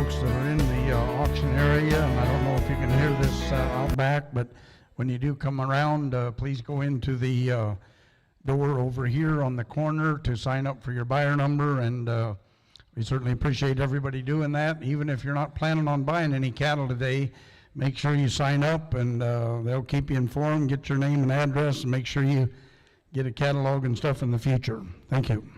folks that are in the auction area, and I don't know if you can hear this out back, but when you do come around, please go into the door over here on the corner to sign up for your buyer number, and we certainly appreciate everybody doing that. Even if you're not planning on buying any cattle today, make sure you sign up, and they'll keep you informed, get your name and address, and make sure you get a catalog and stuff in the future. Thank you.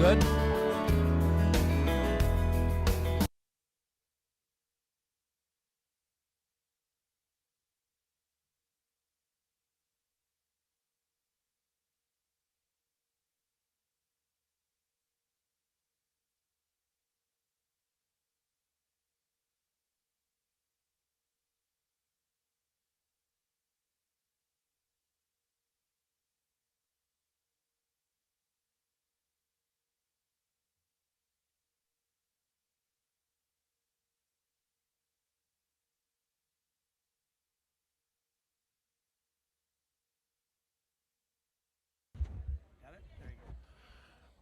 Good?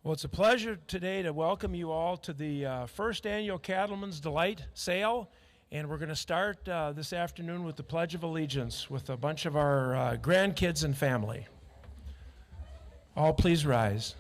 Well, it's a pleasure today to welcome you all to the first annual Cattlemen's Delight Sale. And we're going to start this afternoon with the Pledge of Allegiance with a bunch of our grandkids and family. All please rise.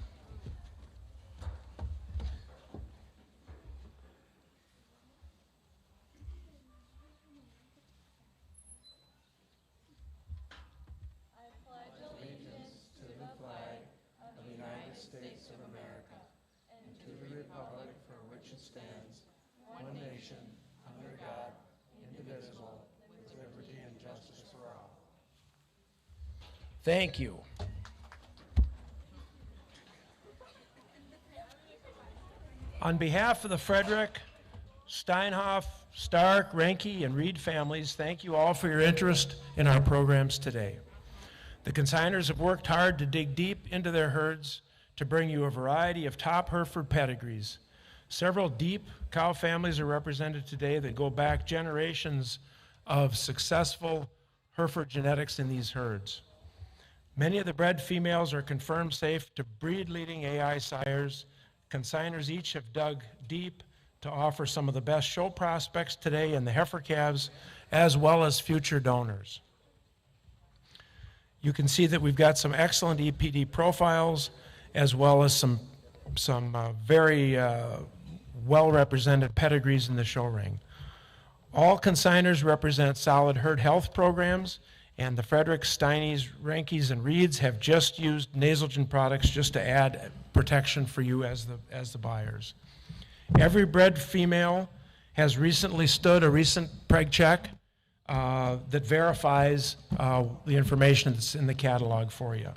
Thank you. On behalf of the Frederick, Steinhoff, Stark, Renke, and Reed families, thank you all for your interest in our programs today. The consigners have worked hard to dig deep into their herds to bring you a variety of top Hereford pedigrees. Several deep cow families are represented today that go back generations of successful Hereford genetics in these herds. Many of the bred females are confirmed safe to breed leading AI sires. Consigners each have dug deep to offer some of the best show prospects today in the heifer calves, as well as future donors. You can see that we've got some excellent EPD profiles, as well as some very well-represented pedigrees in the show ring. All consigners represent solid herd health programs, and the Fredericks, Steinies, Renkes, and Reeds have just used Nasalgen products just to add protection for you as the buyers. Every bred female has recently stood a recent preg check that verifies the information that's in the catalog for you.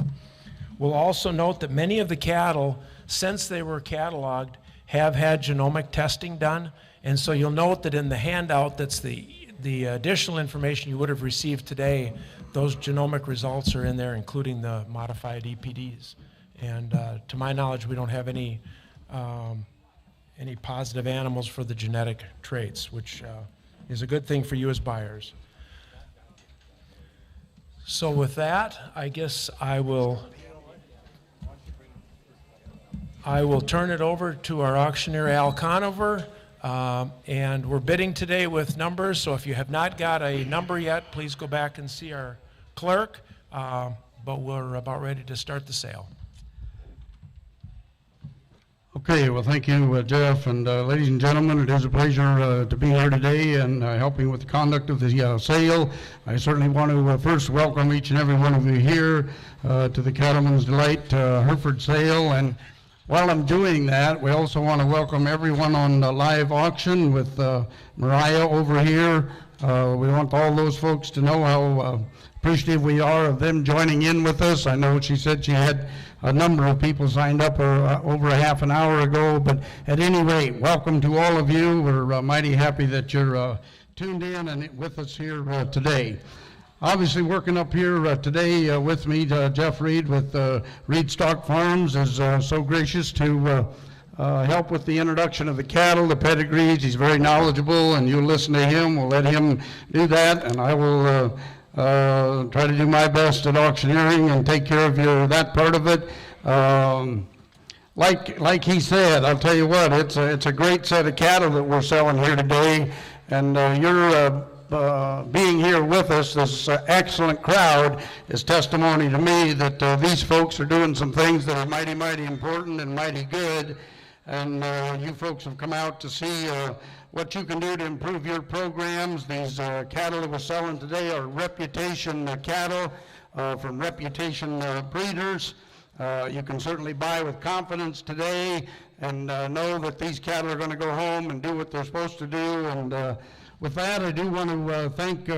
We'll also note that many of the cattle, since they were cataloged, have had genomic testing done, and so you'll note that in the handout that's the additional information you would have received today, those genomic results are in there, including the modified EPDs. And to my knowledge, we don't have any positive animals for the genetic traits, which is a good thing for you as buyers. So with that, I guess I will turn it over to our auctioneer, Al Conover. And we're bidding today with numbers, so if you have not got a number yet, please go back and see our clerk, but we're about ready to start the sale. Okay, well, thank you, Jeff, and ladies and gentlemen, it is a pleasure to be here today and helping with the conduct of the sale. I certainly want to first welcome each and every one of you here to the Cattlemen's Delight Hereford sale. And while I'm doing that, we also want to welcome everyone on the live auction with Mariah over here. We want all those folks to know how appreciative we are of them joining in with us. I know she said she had a number of people signed up over a half an hour ago, but at any rate, welcome to all of you. We're mighty happy that you're tuned in and with us here today. Obviously, working up here today with me, Jeff Reed with Reed Stock Farms is so gracious to help with the introduction of the cattle, the pedigrees. He's very knowledgeable, and you'll listen to him. We'll let him do that, and I will try to do my best at auctioneering and take care of that part of it. Like he said, I'll tell you what, it's a great set of cattle that we're selling here today, and you're being here with us, this excellent crowd, is testimony to me that these folks are doing some things that are mighty, mighty important and mighty good. And you folks have come out to see what you can do to improve your programs. These cattle that we're selling today are reputation cattle from reputation breeders. You can certainly buy with confidence today and know that these cattle are going to go home and do what they're supposed to do. And with that, I do want to thank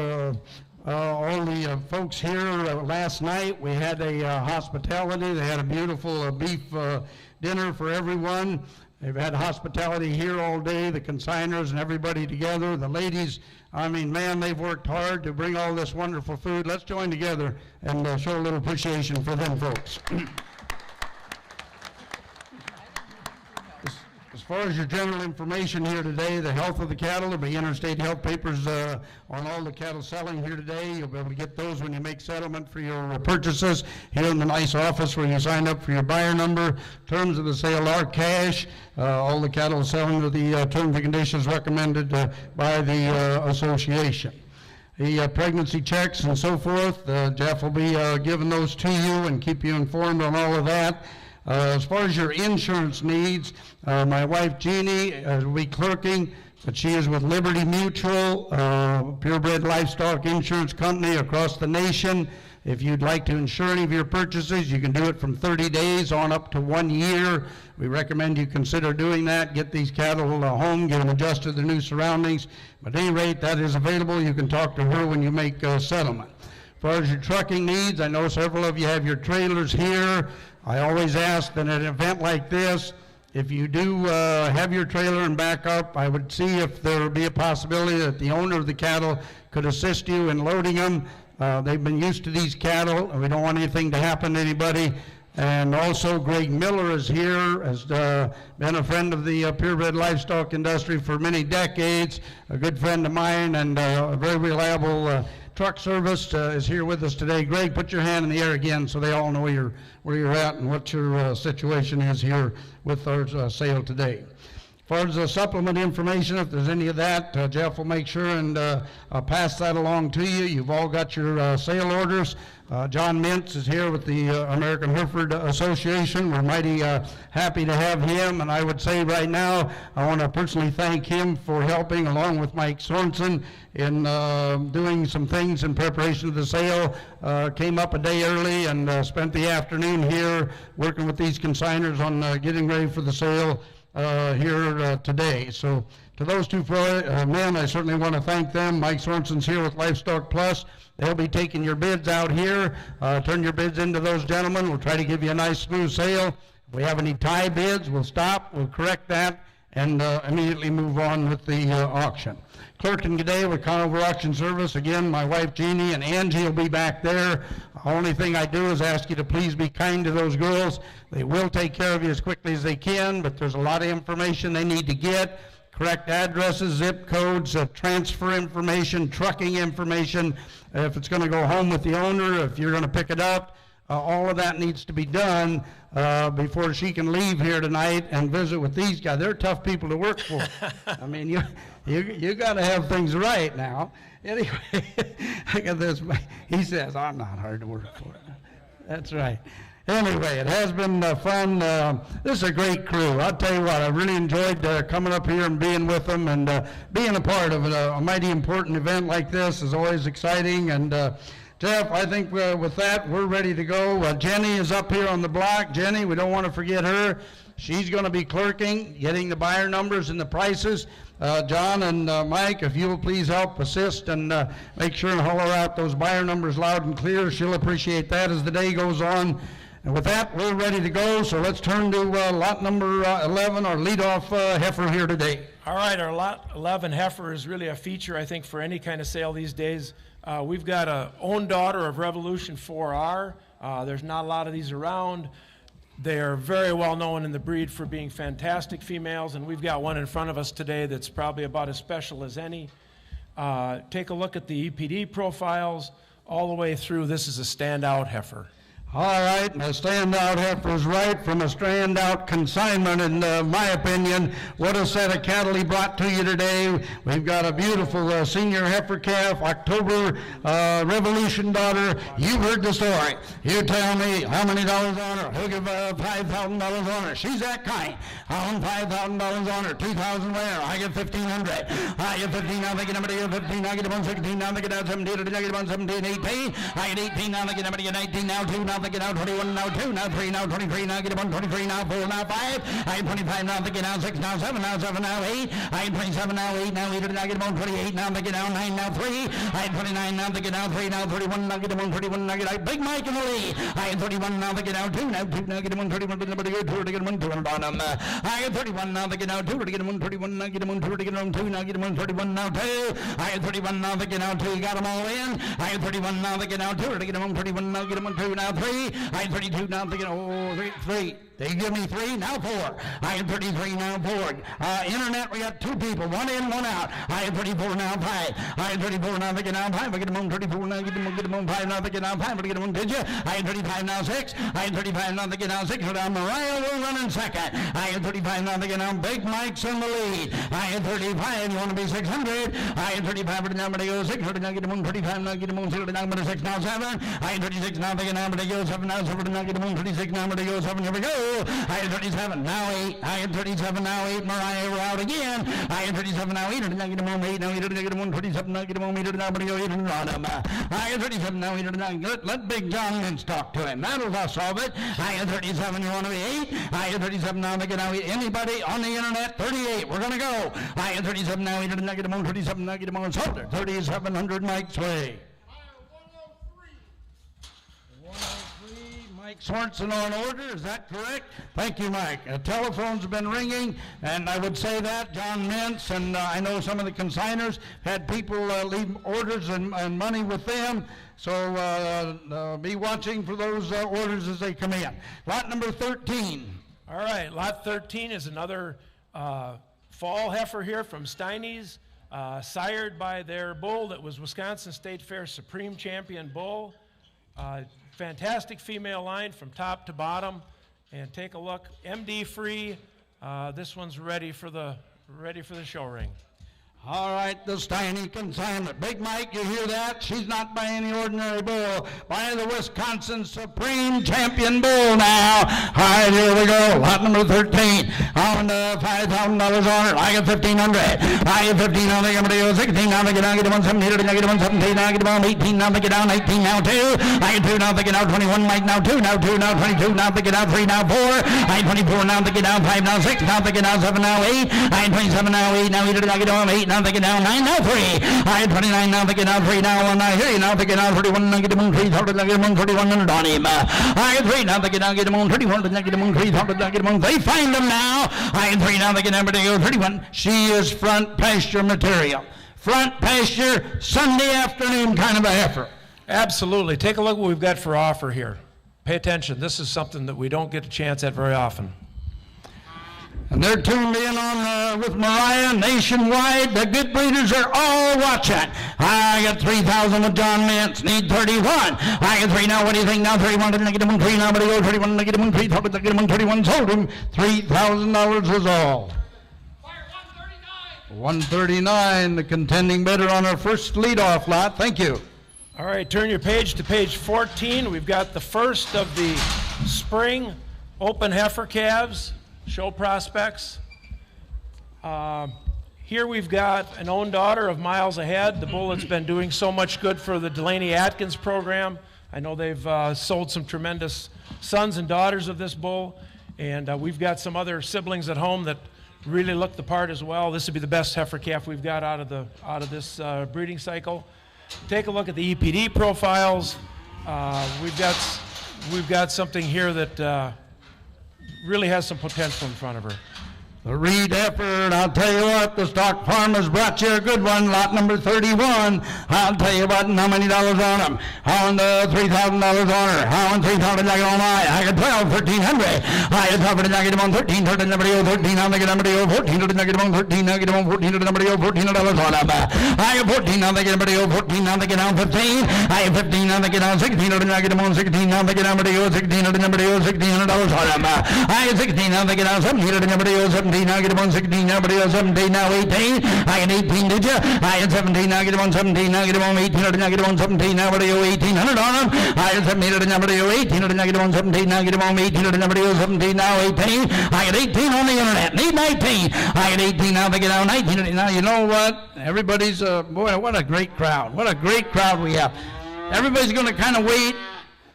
all the folks here. Last night we had a hospitality. They had a beautiful beef dinner for everyone. They've had hospitality here all day, the consigners and everybody together. The ladies, I mean, man, they've worked hard to bring all this wonderful food. Let's join together and show a little appreciation for them folks. As far as your general information here today, the health of the cattle, there'll be interstate health papers on all the cattle selling here today. You'll be able to get those when you make settlement for your purchases here in the nice office where you sign up for your buyer number. Terms of the sale are cash. All the cattle selling to the terms and conditions recommended by the association. The pregnancy checks and so forth, Jeff will be giving those to you and keep you informed on all of that. As far as your insurance needs, my wife Jeannie will be clerking, but she is with Liberty Mutual, purebred livestock insurance company across the nation. If you'd like to insure any of your purchases, you can do it from 30 days on up to 1 year. We recommend you consider doing that. Get these cattle home, get them adjusted to their new surroundings. But at any rate, that is available. You can talk to her when you make a settlement. As far as your trucking needs, I know several of you have your trailers here. I always ask that at an event like this, if you do have your trailer and back up, I would see if there would be a possibility that the owner of the cattle could assist you in loading them. They've been used to these cattle, and we don't want anything to happen to anybody. And also, Greg Miller is here, has been a friend of the purebred livestock industry for many decades, a good friend of mine, and a very reliable truck service is here with us today. Greg, put your hand in the air again so they all know where you're at and what your situation is here with our sale today. As far as the supplement information, if there's any of that, Jeff will make sure and pass that along to you. You've all got your sale orders. John Mintz is here with the American Hereford Association. We're mighty happy to have him, and I would say right now I want to personally thank him for helping, along with Mike Sorensen, in doing some things in preparation of the sale. Came up a day early and spent the afternoon here working with these consigners on getting ready for the sale here today. So to those two men, I certainly want to thank them. Mike Sorensen's here with Livestock Plus. They'll be taking your bids out here. Turn your bids into those gentlemen. We'll try to give you a nice smooth sale. If we have any tie bids, we'll stop, we'll correct that, and immediately move on with the auction. Clerking today with Conover Auction Service. Again, my wife Jeannie and Angie will be back there. The only thing I do is ask you to please be kind to those girls. They will take care of you as quickly as they can, but there's a lot of information they need to get. Correct addresses, zip codes, transfer information, trucking information. If it's going to go home with the owner, if you're going to pick it up, all of that needs to be done before she can leave here tonight and visit with these guys. They're tough people to work for. I mean, you got to have things right now. Anyway, I got this. He says, I'm not hard to work for. That's right. Anyway, it has been fun. This is a great crew. I'll tell you what, I really enjoyed coming up here and being with them, and being a part of a mighty important event like this is always exciting. And Jeff, I think with that, we're ready to go. Jenny is up here on the block. Jenny, we don't want to forget her. She's going to be clerking, getting the buyer numbers and the prices. John and Mike, if you will please help assist and make sure and holler out those buyer numbers loud and clear. She'll appreciate that as the day goes on. And with that, we're ready to go, so let's turn to lot number 11, our leadoff heifer here today. All right, our lot 11 heifer is really a feature, I think, for any kind of sale these days. We've got a own daughter of Revolution 4R. There's not a lot of these around. They are very well known in the breed for being fantastic females, and we've got one in front of us today that's probably about as special as any. Take a look at the EPD profiles all the way through. This is a standout heifer. All right, and a standout heifer is right from a standout consignment, in my opinion. What a set of cattle he brought to you today. We've got a beautiful senior heifer calf, October Revolution daughter. You've heard the story. You tell me how many dollars on her. He'll give $5,000 on her. She's that kind. I own $5,000 on her. $2,000 where? I get $1,500. I get 15. Now they get number 15. I get 116. Now they get 17. I get 117. 18. I get 18. Now they get number 19. Now 2. Now now thinking now 21, now 2, now 3, now 23, now get 1, 23, now 4, now 5. I 25 now thinking now 6, now 7, now 7, now 8. I 27 now 8, now 8, now get 1, 28, now thinking now 9, now 3. I 29 now thinking now 3, now 31, now get 1, 31, now get Big Mike in the lead. I 31 now thinking now 2, now 2, now get 1, 31, number 2, 2 to get 1, 2 on bottom. I 31 now thinking now 2 to get 1, 31, now get 1, 2 to get 1, 2, now get 1, 31 now 2. I 31 now thinking now 2, got them all in. I 31 now thinking now 2 to get 1, 31, now get 1, 2, now 3. I 32 now thinking 3. They give me 3, now 4. I am 33, now 4. Internet, we got 2 people, 1 in, 1 out. I am 34, now 5. I am 34, now thinking now 5. I get them on 34, now get them on 5, now thinking now 5. I get them on, did you? I am 35, now 6. I am 35, now thinking now 6. So down Mariah will run in second. I am 35, now thinking now Big Mike's in the lead. I am 35, you want to be 600. I am 35, but now I'm going to go 6. Now get them on 35, now get them on 6. Now I'm going to 6, now 7. I am 36, now thinking now I'm going to go 7, now 7. Now get them on 36, now I'm going to go 7. Here we go. I am 37, now 8. I am 37, now 8. Mariah, we're out again. I am 37, now 8. Now get them on 8. Now get them on 37. Now get them on 8. Now I'm going to go 8 and run them. I am 37, now 8. Now let Big John Lynch talk to him. That'll solve it. I am 37, you want to be 8. I am 37, now make it now 8. Anybody on the internet? 38. We're going to go. I am 37, now 8. Now get them on 37. Now get them on shoulder. 3,700 Mike's way. 103, Mike Sorensen on order, is that correct? Thank you, Mike. A telephone's been ringing, and I would say that, John Mintz, and I know some of the consigners had people leave orders and money with them, so be watching for those orders as they come in. Lot number 13. All right, lot 13 is another fall heifer here from Steiny's, sired by their bull that was Wisconsin State Fair Supreme Champion bull. Fantastic female line from top to bottom, and take a look, MD free. This one's ready for the show ring. All right, the Steiny consignment. Big Mike, you hear that? She's not by any ordinary bull. By the Wisconsin Supreme Champion bull now. All right, here we go. Lot number 13. On $5,000 on it. I get 1,500. I get 15. Now they get 16. Now they get down. Get 117. Now get 117. Now get down 18. Now they get down 18. Now 2. I get 2. Now they get out 21. Mike now 2. Now 2. Now 22. Now they get out 3. Now 4. I 24. Now they get down 5. Now 6. Now they get down 7. Now 8. I 27. Now 8. Now 8. Now get down 8. Now they get down 9. Now 3. I 29. Now they get down 3. Now 1. Now here. Now they get down 31. Now get them on 3. Now get them on 31 and on him. I 3. Now they get down. Get them on 31. Now get them on 3. Now get them on. They find them now. I 3. Now they get down. 31. She is front pasture material. Front pasture Sunday afternoon kind of a heifer. Absolutely. Take a look what we've got for offer here. Pay attention. This is something that we don't get a chance at very often. And they're tuned in on with Mariah nationwide. The good breeders are all watching. I got 3,000 with John Mintz. Need 31. I got 3 now. What do you think now? 31. Didn't I get him on 3 now? But I go 31. Didn't I get him on 3. Thought I get him on 31. Sold him. $3,000 is all. 139. The contending bidder on our first leadoff lot. Thank you. All right, turn your page to page 14. We've got the first of the spring open heifer calves. Show prospects. Here we've got an own daughter of Miles Ahead, the bull that's been doing so much good for the Delaney Atkins program. I know they've sold some tremendous sons and daughters of this bull, and we've got some other siblings at home that really look the part as well. This would be the best heifer calf we've got out of this breeding cycle. Take a look at the EPD profiles. We've got something here that really has some potential in front of her. The Reed Hereford, I'll tell you what, the stock farmers brought you a good one, lot number 31. I'll tell you what, and how many dollars on them? On the $3,000 on her. How on 3,000 I get on I got 12, 1,300. I got 12, I get them on 13, 13, number 13, I'll make it number 14, I get them on 13, I get them on 14, number $14 on them. I got 14, now they get number 14, now they get down 15. I got 15, now they get down 16, I get them on 16, now they get number 16, number $1,600 on them. I got 16, now they get down 17, number 17. Now get him on 16, now get 17, now 18. I get 18, did you? I get 17, now get him on 17, now get him on 18, now get him on 17, now get 1,800 on him. I get 17, now get 18, now get him on 17, now get him on 18, now get 17, now 18. I get 18 on the internet, need 19. I get 18, now they get down 19. Now you know what? Everybody's, boy, what a great crowd. What a great crowd we have. Everybody's going to kind of wait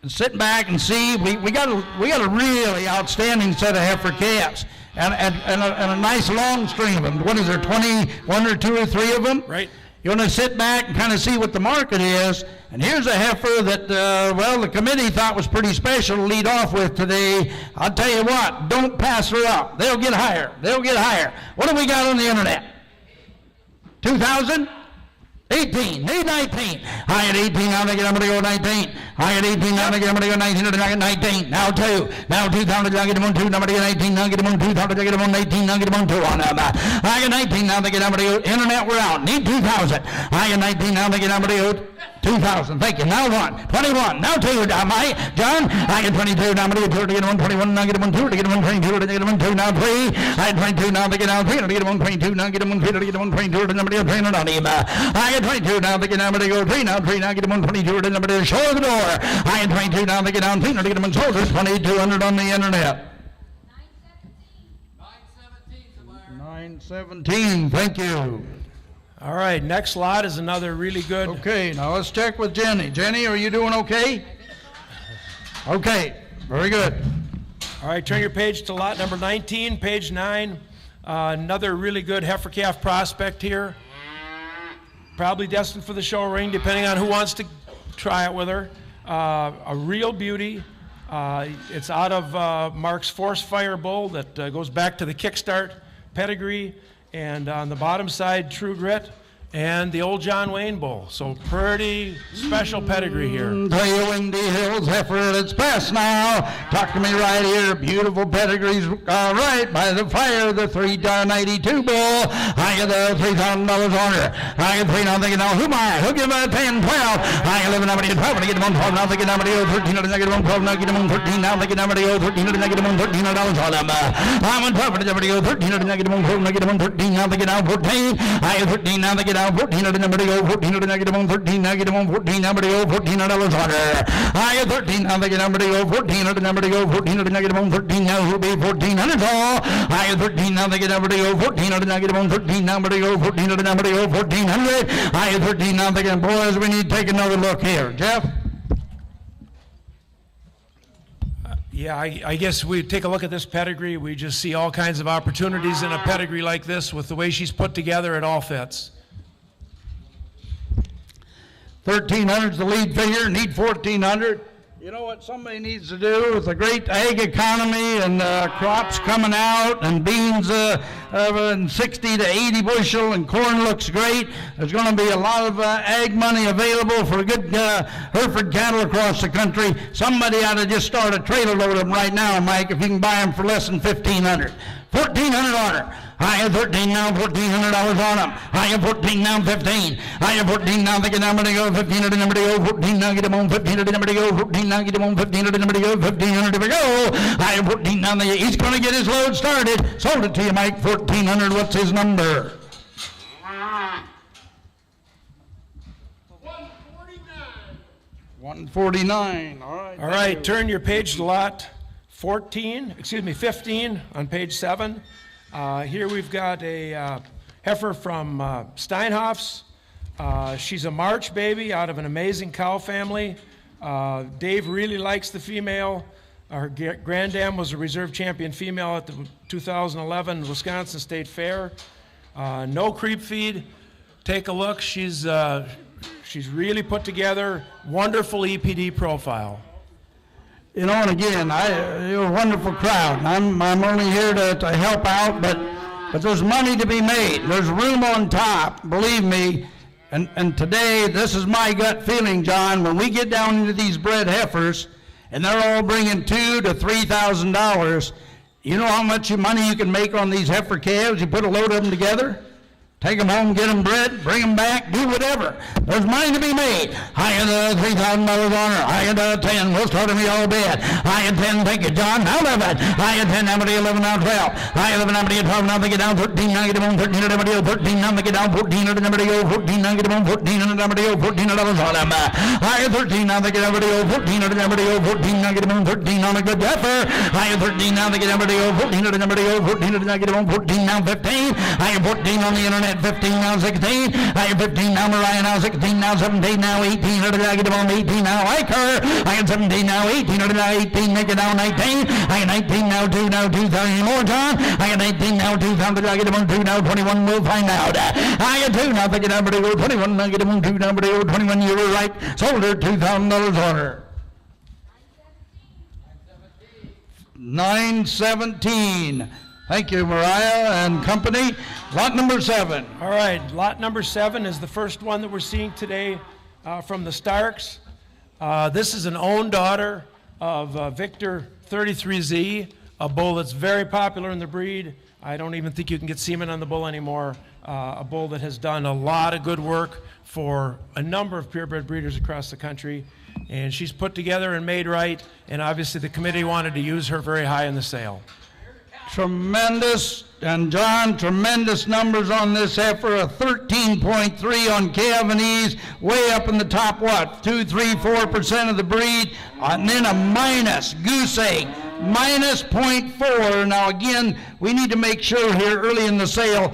sit back and see. We got a really outstanding set of heifer calves. And a nice long string of them. What is there, 21 or 2 or 3 of them? Right. You want to sit back and kind of see what the market is. And here's a heifer that, the committee thought was pretty special to lead off with today. I'll tell you what, don't pass her up. They'll get higher. They'll get higher. What have we got on the internet? 2,000? 18, 19. High at 18, now they get I'm going to go 19. High at 18, now they get I'm going to go 19, and I get 19. Now 2. Now 2,000, now get them on 2, now I'm going to get 19, now get them on 2,000, I get them on 18, now get them on 2 on them. I get 19, now they get I'm going to go internet, we're out. Need 2,000. I get 19, now they get I'm going to go 2,000. Thank you. Now 1, 21. Now 2. John, I get 22. Now I'm going to get 2 to get 1, 21. Now get 1, 2 to get 1, 22 to get 1, 2. Now 3. I get 22. Now they get down 3 to get 1, 22. Now get 1, 3 to get 1, 22 to number 3. I get 22. Now they get down to go 3. Now 3. Now get 1, 22 to number show the door. I get 22. Now they get down 3 to get 1 soldiers. 2,200 on the internet. 917. Thank you. All right, next lot is another really good. Okay, now let's check with Jenny. Jenny, are you doing okay? Okay, very good. All right, turn your page to lot number 19, page 9. Another really good heifer calf prospect here. Probably destined for the show ring, depending on who wants to try it with her. A real beauty. It's out of Mark's Force Fire Bull that goes back to the Kickstart pedigree. And on the bottom side, True Grit, and the old John Wayne Bull. So pretty special pedigree here. The Windy Hills heifer, it's past now. Talk to me right here. Beautiful pedigrees. All right, by the fire, the 392 Bull. I get the $3,000 on her. I get 3 now. Thinking now, who am I? Who'll give her 10, 12? I get 11 now. I get 12. I get them on 12 now. Thinking now, I get 13. I get them on 12 now. Get them on 13 now. Thinking now, I get 13. I get them on $13 on them. I'm on 12. I get 13. I get them on 12. I get them on 13 now. They get out 14. I get 13 now. They get out 14 to the number to go 14 to the negative 14 now get them on 14 number to go $14 harder. I get 13 now they get number to go 14 to the number to go 14 to the negative 13 now will be 1,400 all. I get 13 now they get number to go 14 to the negative 13 number to go 14 to the number to go 1,400. I get 13 now they get boys we need to take another look here. Jeff? Yeah, I guess we take a look at this pedigree. We just see all kinds of opportunities in a pedigree like this with the way she's put together. It all fits. 1,300 is the lead figure. Need 1,400. You know what somebody needs to do with the great ag economy and crops coming out and beans in 60 to 80 bushel and corn looks great. There's going to be a lot of ag money available for good Hereford cattle across the country. Somebody ought to just start a trailer load of them right now, Mike, if you can buy them for less than 1,500. 1,400 on her. I have 13 now, $1,400 on them. I have 14 now, 15. I have 14 now, they get number to go, 15 to the number to go, 14 now, get them on 15 to the number to go, 14 now, get them on 15 to the number to go, 1,500 to go. I have 14 now, he's going to get his load started. Sold it to you, Mike, 1,400. What's his number? 149. All right. All right, turn your page to lot 15 on page 7. Here we've got a heifer from Steinhoff's. She's a March baby out of an amazing cow family. Dave really likes the female. Her granddam was a reserve champion female at the 2011 Wisconsin State Fair. No creep feed. Take a look. She's really put together. Wonderful EPD profile. You know, and again, you're a wonderful crowd. I'm only here to help out, but there's money to be made. There's room on top, believe me. And today, this is my gut feeling, John. When we get down into these bred heifers, and they're all bringing $2,000 to $3,000, you know how much money you can make on these heifer calves? You put a load of them together. Take them home, get them bred, bring them back, do whatever. There's money to be made. I had $3,000 on her. I had 10. We'll start me all bad. I had 10. Thank you, John. Now 11. I had 10. Now 11. Now 12. I had 11. Now 12. Now they get down 13. Now get them on 13. Now 13. Now they get down 14. Now they go 14. Now get them on 14. Now they go 14. Now on them. I had 13. Now they get down 14. Now they go 14. Now get them on 13 on a good heifer. I had 13. Now they get down 14. Now they go 14. Now get them on 14. Now 15. I had 14 on the internet. at 15, now 16. I at 15, now Mariah, now 16, now 17, now 18. I get on 18, now Heifer. I at 17, now 18, now 18, make it down 19. I at 19, now 2, now 2,000 more, John. I at 19, now 2,000, I get on 2, now 21, we'll find out. I at 2, now take it down, but go 21, I get on 2, now, but go 21, you were right. Sold her $2,000 on her. 917. Thank you, Mariah and company. Lot number 7. All right, lot number 7 is the first one that we're seeing today from the Starks. This is an own daughter of Victor 33Z, a bull that's very popular in the breed. I don't even think you can get semen on the bull anymore. A bull that has done a lot of good work for a number of purebred breeders across the country. And she's put together and made right, and obviously the committee wanted to use her very high in the sale. Tremendous, and John, tremendous numbers on this heifer, a 13.3 on Cavanese, way up in the top, 2, 3, 4% of the breed, and then a minus, goose egg, minus 0.4. Now again, we need to make sure here early in the sale,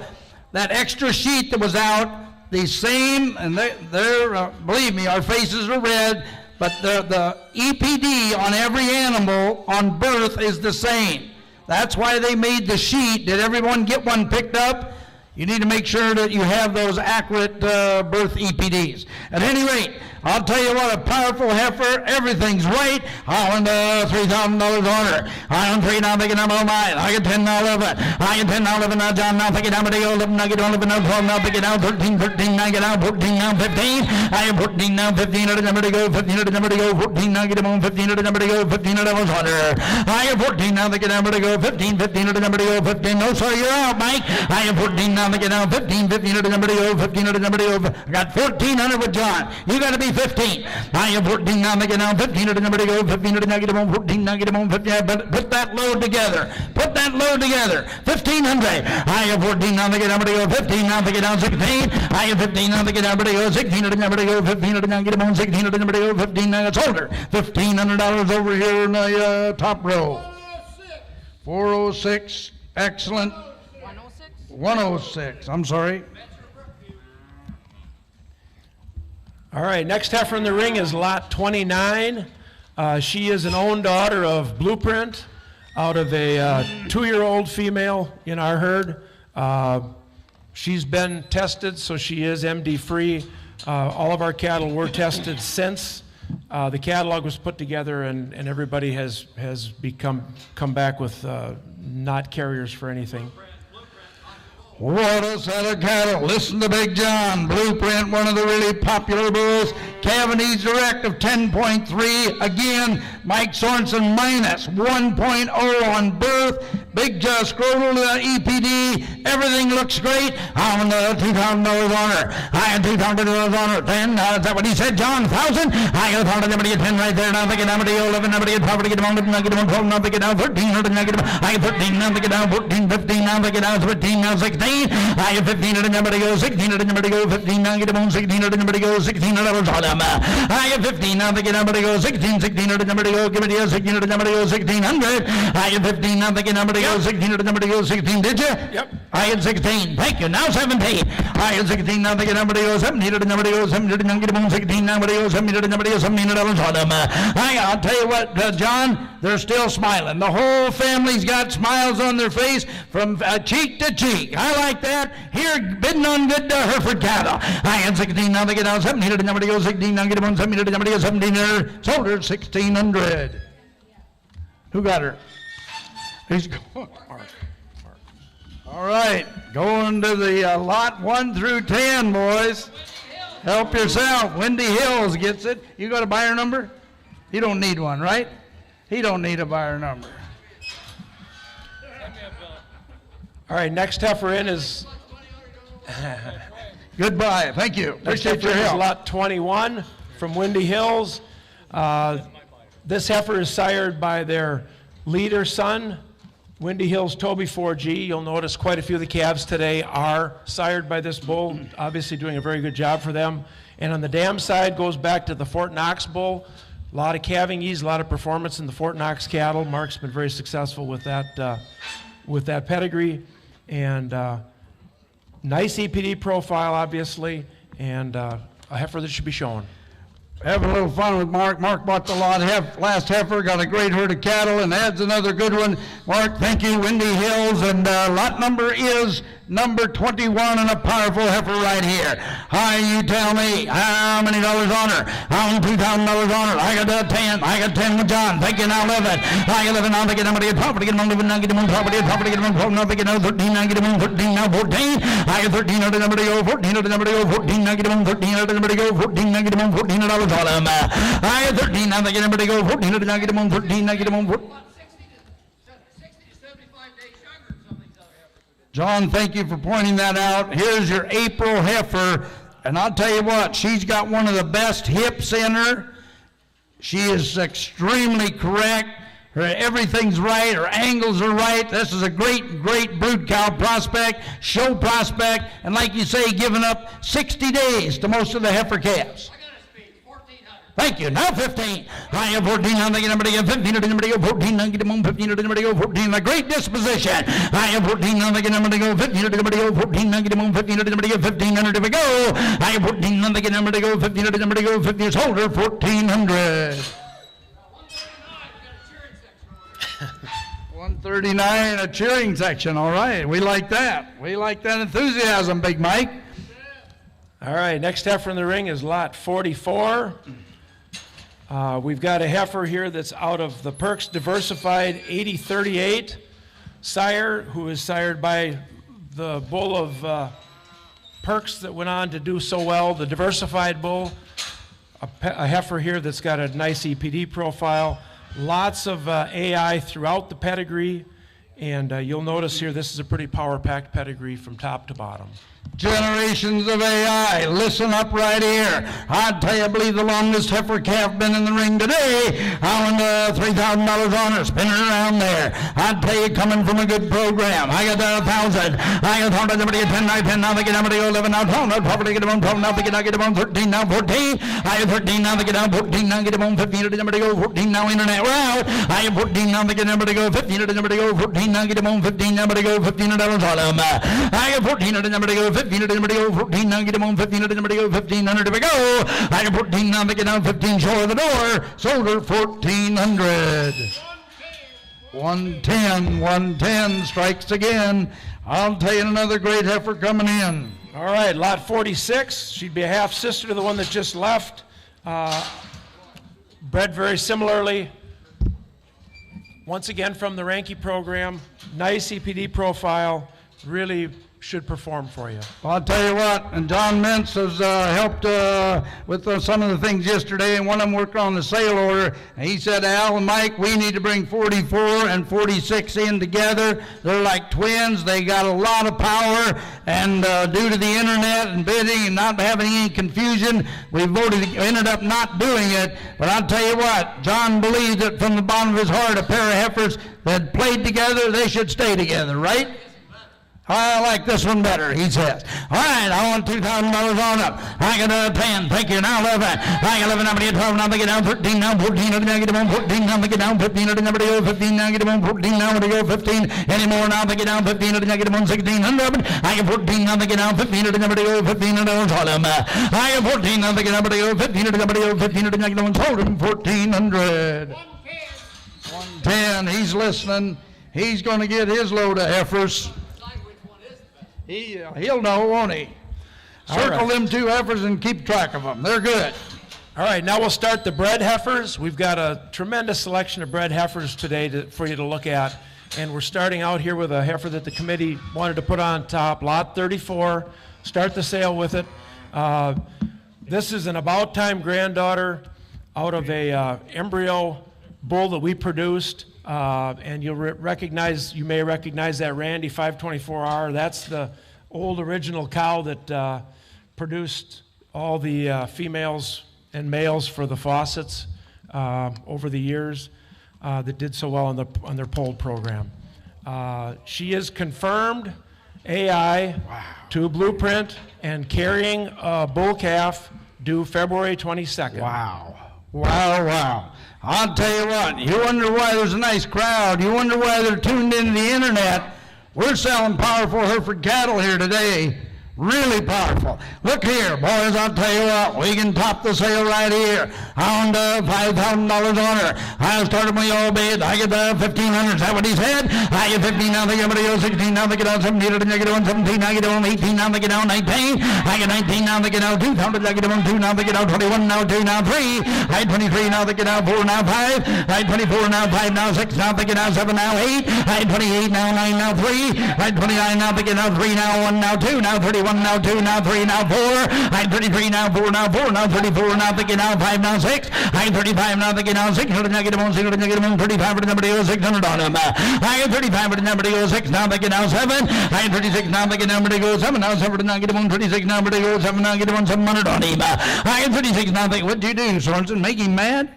that extra sheet that was out, the same, and they're believe me, our faces are red, but the EPD on every animal on birth is the same. That's why they made the sheet. Did everyone get one picked up? You need to make sure that you have those accurate birth EPDs. At any rate, I'll tell you what, a powerful heifer, everything's right. I want $3,000 on her. I want 3 now, make it number 9. I get 10 now, 11. I get 10 now, 11 now, John, now, pick it down, but 11, I get 11 now, 12 now, pick it down, 13, 13, now, get out, 14 now, 15. I get 14 now, 15, at the number to go, 15 at the number to go, 14 now, get them on, 15 at the number to go, 15 at the number on her. I get 14 now, make it number to go, 15, 15 at the number to go, 15. No, sir, you're out, Mike. I get 14 now, make it down, 15, 15 at the number to go, 15 at the number to go. I got 1,400 with John. You got to be 15. I am 14 now, make it now 15 at the number to go, 15 at the negative on 14, negative on 15, but put that load together. Put that load together. 1,500. I am 14 now, make it number to go, 15 now, make it down 16. I am 15 now, make it number to go, 16 at the number to go, 15 at the negative on 16 at the number to go, 15 now, it's older. $1,500 over here in the top row. 406. Excellent. 106. I'm sorry. All right, next heifer in the ring is lot 29. She is an own daughter of Blueprint out of a 2-year-old female in our herd. She's been tested, so she is MD free. All of our cattle were tested since the catalog was put together, and everybody has come back with not carriers for anything. What a set of cattle. Listen to Big John. Blueprint, one of the really popular bulls. Cavanese Direct of 10.3. Again, Mike Sorensen minus 1.0 on birth. Big scrotal EPD. Everything looks great. I'm $2,000 on her. I got $2,000 on her. 10. Is that what he said, John? 1,000? I got $1,000. Number 10 right there. Now they get number 11. Number 12. Get them on. Now get them on 12. Now they get down 1300. Now get them. I got 13. Now they get down 14. 15. Now they get down 15. Now 16. I get 15 at the number to go, 16 at the number to go, 15 now get them on, 16 at the number to go, $16 on them. I get 15 now they get number to go, 16 at the number to go, give it to you, 16 at the number to go, 1,600. I get 15 now they get number to go, 16 at the number to go, 16. Did you? Yep. I get 16. Thank you. Now 17. I get 16 now they get number to go, 17 at the number to go, 17 at the number to go, 16 now to go, 17 at the number to go, $17 on them. I'll tell you what, John, they're still smiling. The whole family's got smiles on their face from cheek to cheek. I like that. Here, bidding on good Hereford cattle. I had 16, now they get out 17 at the number to go, 16, now get them on 17 at the number to go, 17 there. Sold her 1,600. Who got her? Who's going? All right, going to the lot 1 through 10, boys. Help yourself. Windy Hills gets it. You got a buyer number? You don't need one, right? He don't need a buyer number. All right, next heifer in is goodbye. Thank you. Appreciate your help. Lot 21 from Windy Hills. This heifer is sired by their leader son, Windy Hills Toby 4G. You'll notice quite a few of the calves today are sired by this bull, obviously doing a very good job for them. And on the dam side goes back to the Fort Knox bull. A lot of calving ease, a lot of performance in the Fort Knox cattle. Mark's been very successful with that pedigree. And Nice EPD profile, obviously, and a heifer that should be shown. Having a little fun with Mark. Mark bought the last heifer, got a great herd of cattle, and adds another good one. Mark, thank you, Windy Hills, and lot number is number 21, and a powerful heifer right here. Hi, you tell me, how many dollars on her? I want $2,000 on her. I got 10. I got 10 with John. Thank you, now 11. I got 11, now they get number, get property, get them, now get them, property, get them, 12, now they get 13, now get them, 13, now 14. I got 13, now the number to go, 14, now the number to go, 14, now get them, 13, now the number to go, 14, now get them, $14 on them. I got 13, now they get number to go, 14, now get them, 13, now get them, 14. John, thank you for pointing that out. Here's your April heifer, and I'll tell you what, she's got one of the best hips in her. She is extremely correct. Everything's right. Her angles are right. This is a great, great brood cow prospect, show prospect, and like you say, giving up 60 days to most of the heifer calves. Thank you. Now 15. I have 14. Now they get number to go 15. To number to go 14. Now get them on 15. To number to go 14. A great disposition. I have 14. Now they get number to go 15. To number to go 14. Now get them on 15. To number to go 1500. To go. I have 14. Now they get number to go 15. To number to go 15. It's holder 1400. 139, a cheering section. All right. We like that. We like that enthusiasm, Big Mike. All right. Next heifer in the ring is lot 44. We've got a heifer here that's out of the Perks Diversified 8038 sire, who is sired by the bull of Perks that went on to do so well, the Diversified bull. A heifer here that's got a nice EPD profile. Lots of AI throughout the pedigree, and you'll notice here this is a pretty power-packed pedigree from top to bottom. Generations of AI, listen up right here. I'd tell you, I believe the longest heifer calf been in the ring today. I won $3,000 on her, spinning around there. I'd tell you, coming from a good program. I got 1,000. I got 100, somebody get 10, now 10, now they get number to go 11, now 12, now property get them on 12, now they get them on 13, now 14. I have 13, now they get down 14, now get them on 15, to the number to go 14, now internet route. I have 14, now they get number to go 15, to the number to go 14, now get them on 15, number to go $15 on them. I have 14, to the number to go 15, to the number to go 14, now get them on 15, to the number to go 1500, to go. I have 14, now they get down 15, show of the door, sold her 1400. 110 strikes again. I'll tell you another great heifer coming in. All right, lot 46. She'd be a half sister to the one that just left. Bred very similarly. Once again from the Ranky program. Nice EPD profile. Really should perform for you. Well, I'll tell you what, and John Mintz has helped with some of the things yesterday, and one of them worked on the sale order. And he said, Al and Mike, we need to bring 44 and 46 in together. They're like twins. They got a lot of power, and due to the internet and bidding and not having any confusion, we ended up not doing it. But I'll tell you what, John believes that from the bottom of his heart, a pair of heifers that played together, they should stay together, right? I like this one better, he says. All right, I want $2,000 on them. I got 10. Thank you. Now 11. I got 11. Now get 12. Now they get down 13. Now 14. Now get them on 14. Now they get down 15. Now number to go 15. Now get them on 14. Now to go 15. Anymore. Now they get down 15. Now get them on 16. I get 14. Now they get down 15. Now number to go 15. Now don't call them. I get 14. Now they get number to go 15. Now number to go 15. Now get them on 1400. 110. He's listening. He's going to get his load of heifers. He'll know, won't he? Circle them two heifers and keep track of them. They're good. All right, now we'll start the bred heifers. We've got a tremendous selection of bred heifers today for you to look at. And we're starting out here with a heifer that the committee wanted to put on top, lot 34. Start the sale with it. This is an about-time granddaughter out of a embryo bull that we produced. And you may recognize that Randy 524R. That's the old original cow that produced all the females and males for the Fawcett's over the years that did so well on their polled program. She is confirmed AI to Blueprint and carrying a bull calf due February 22nd. Wow. I'll tell you what, you wonder why there's a nice crowd. You wonder why they're tuned into the internet. We're selling powerful Hereford cattle here today. Really powerful. Look here, boys, I'll tell you what, we can top the sale right here. On $5,000 on her. I started with your bid. I get $1,500. Is that what he said? I get 15, now they get 16, now they get out 17, now they get on 17, now they get on 18, now they get out 19. I get 19, now they get out 2, now they get on 2, now they get out 21, now 2, now 3. I get 23, now they get out 4, now 5. I get 24, now 5, now 6, now they get out 7, now 8. I get 28, now 9, now 3. I get 29, now they get out 3, now 1, now 2, now 31, now 2, now 3, now 4. I get 33, now 4, now 4, now 34, now they get out 5, now 6. I get 35, now they get out 600, now get them on 600, now get them on 35, but number 600 on them. I get 35, but number 6, now they get out 7. I get 36, now they get number 7, now 7, now get them on 36, number 7, now get them on 700 on him. I get 36, now they, what'd you do, Sorensen? Make him mad?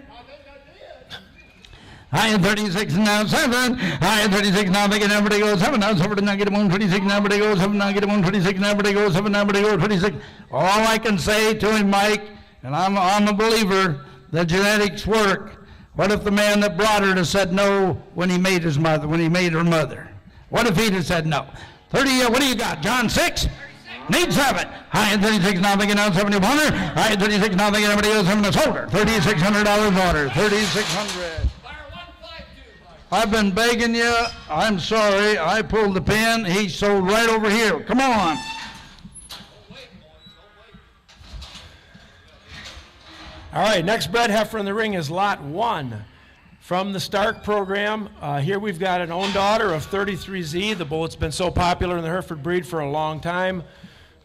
I am 36 now 7. I am 36 now they get number 7. Now 7 now get him on 26 number 7. Now get him on 26 number 7 number 26. All I can say to him, Mike, and I'm a believer that genetics work. What if the man that brought her said no when he made his mother, when he made her mother? What if he'd have said no? 30, what do you got, John 6? Need 7. I had 36 now they get out 71. I had 36 now they get number 7 to sold her. $3,600 on her. 3,600. I've been begging you. I'm sorry. I pulled the pin. He sold right over here. Come on. All right, next bred heifer in the ring is Lot 1 from the Stark program. Here we've got an own daughter of 33Z, the bull that's been so popular in the Hereford breed for a long time,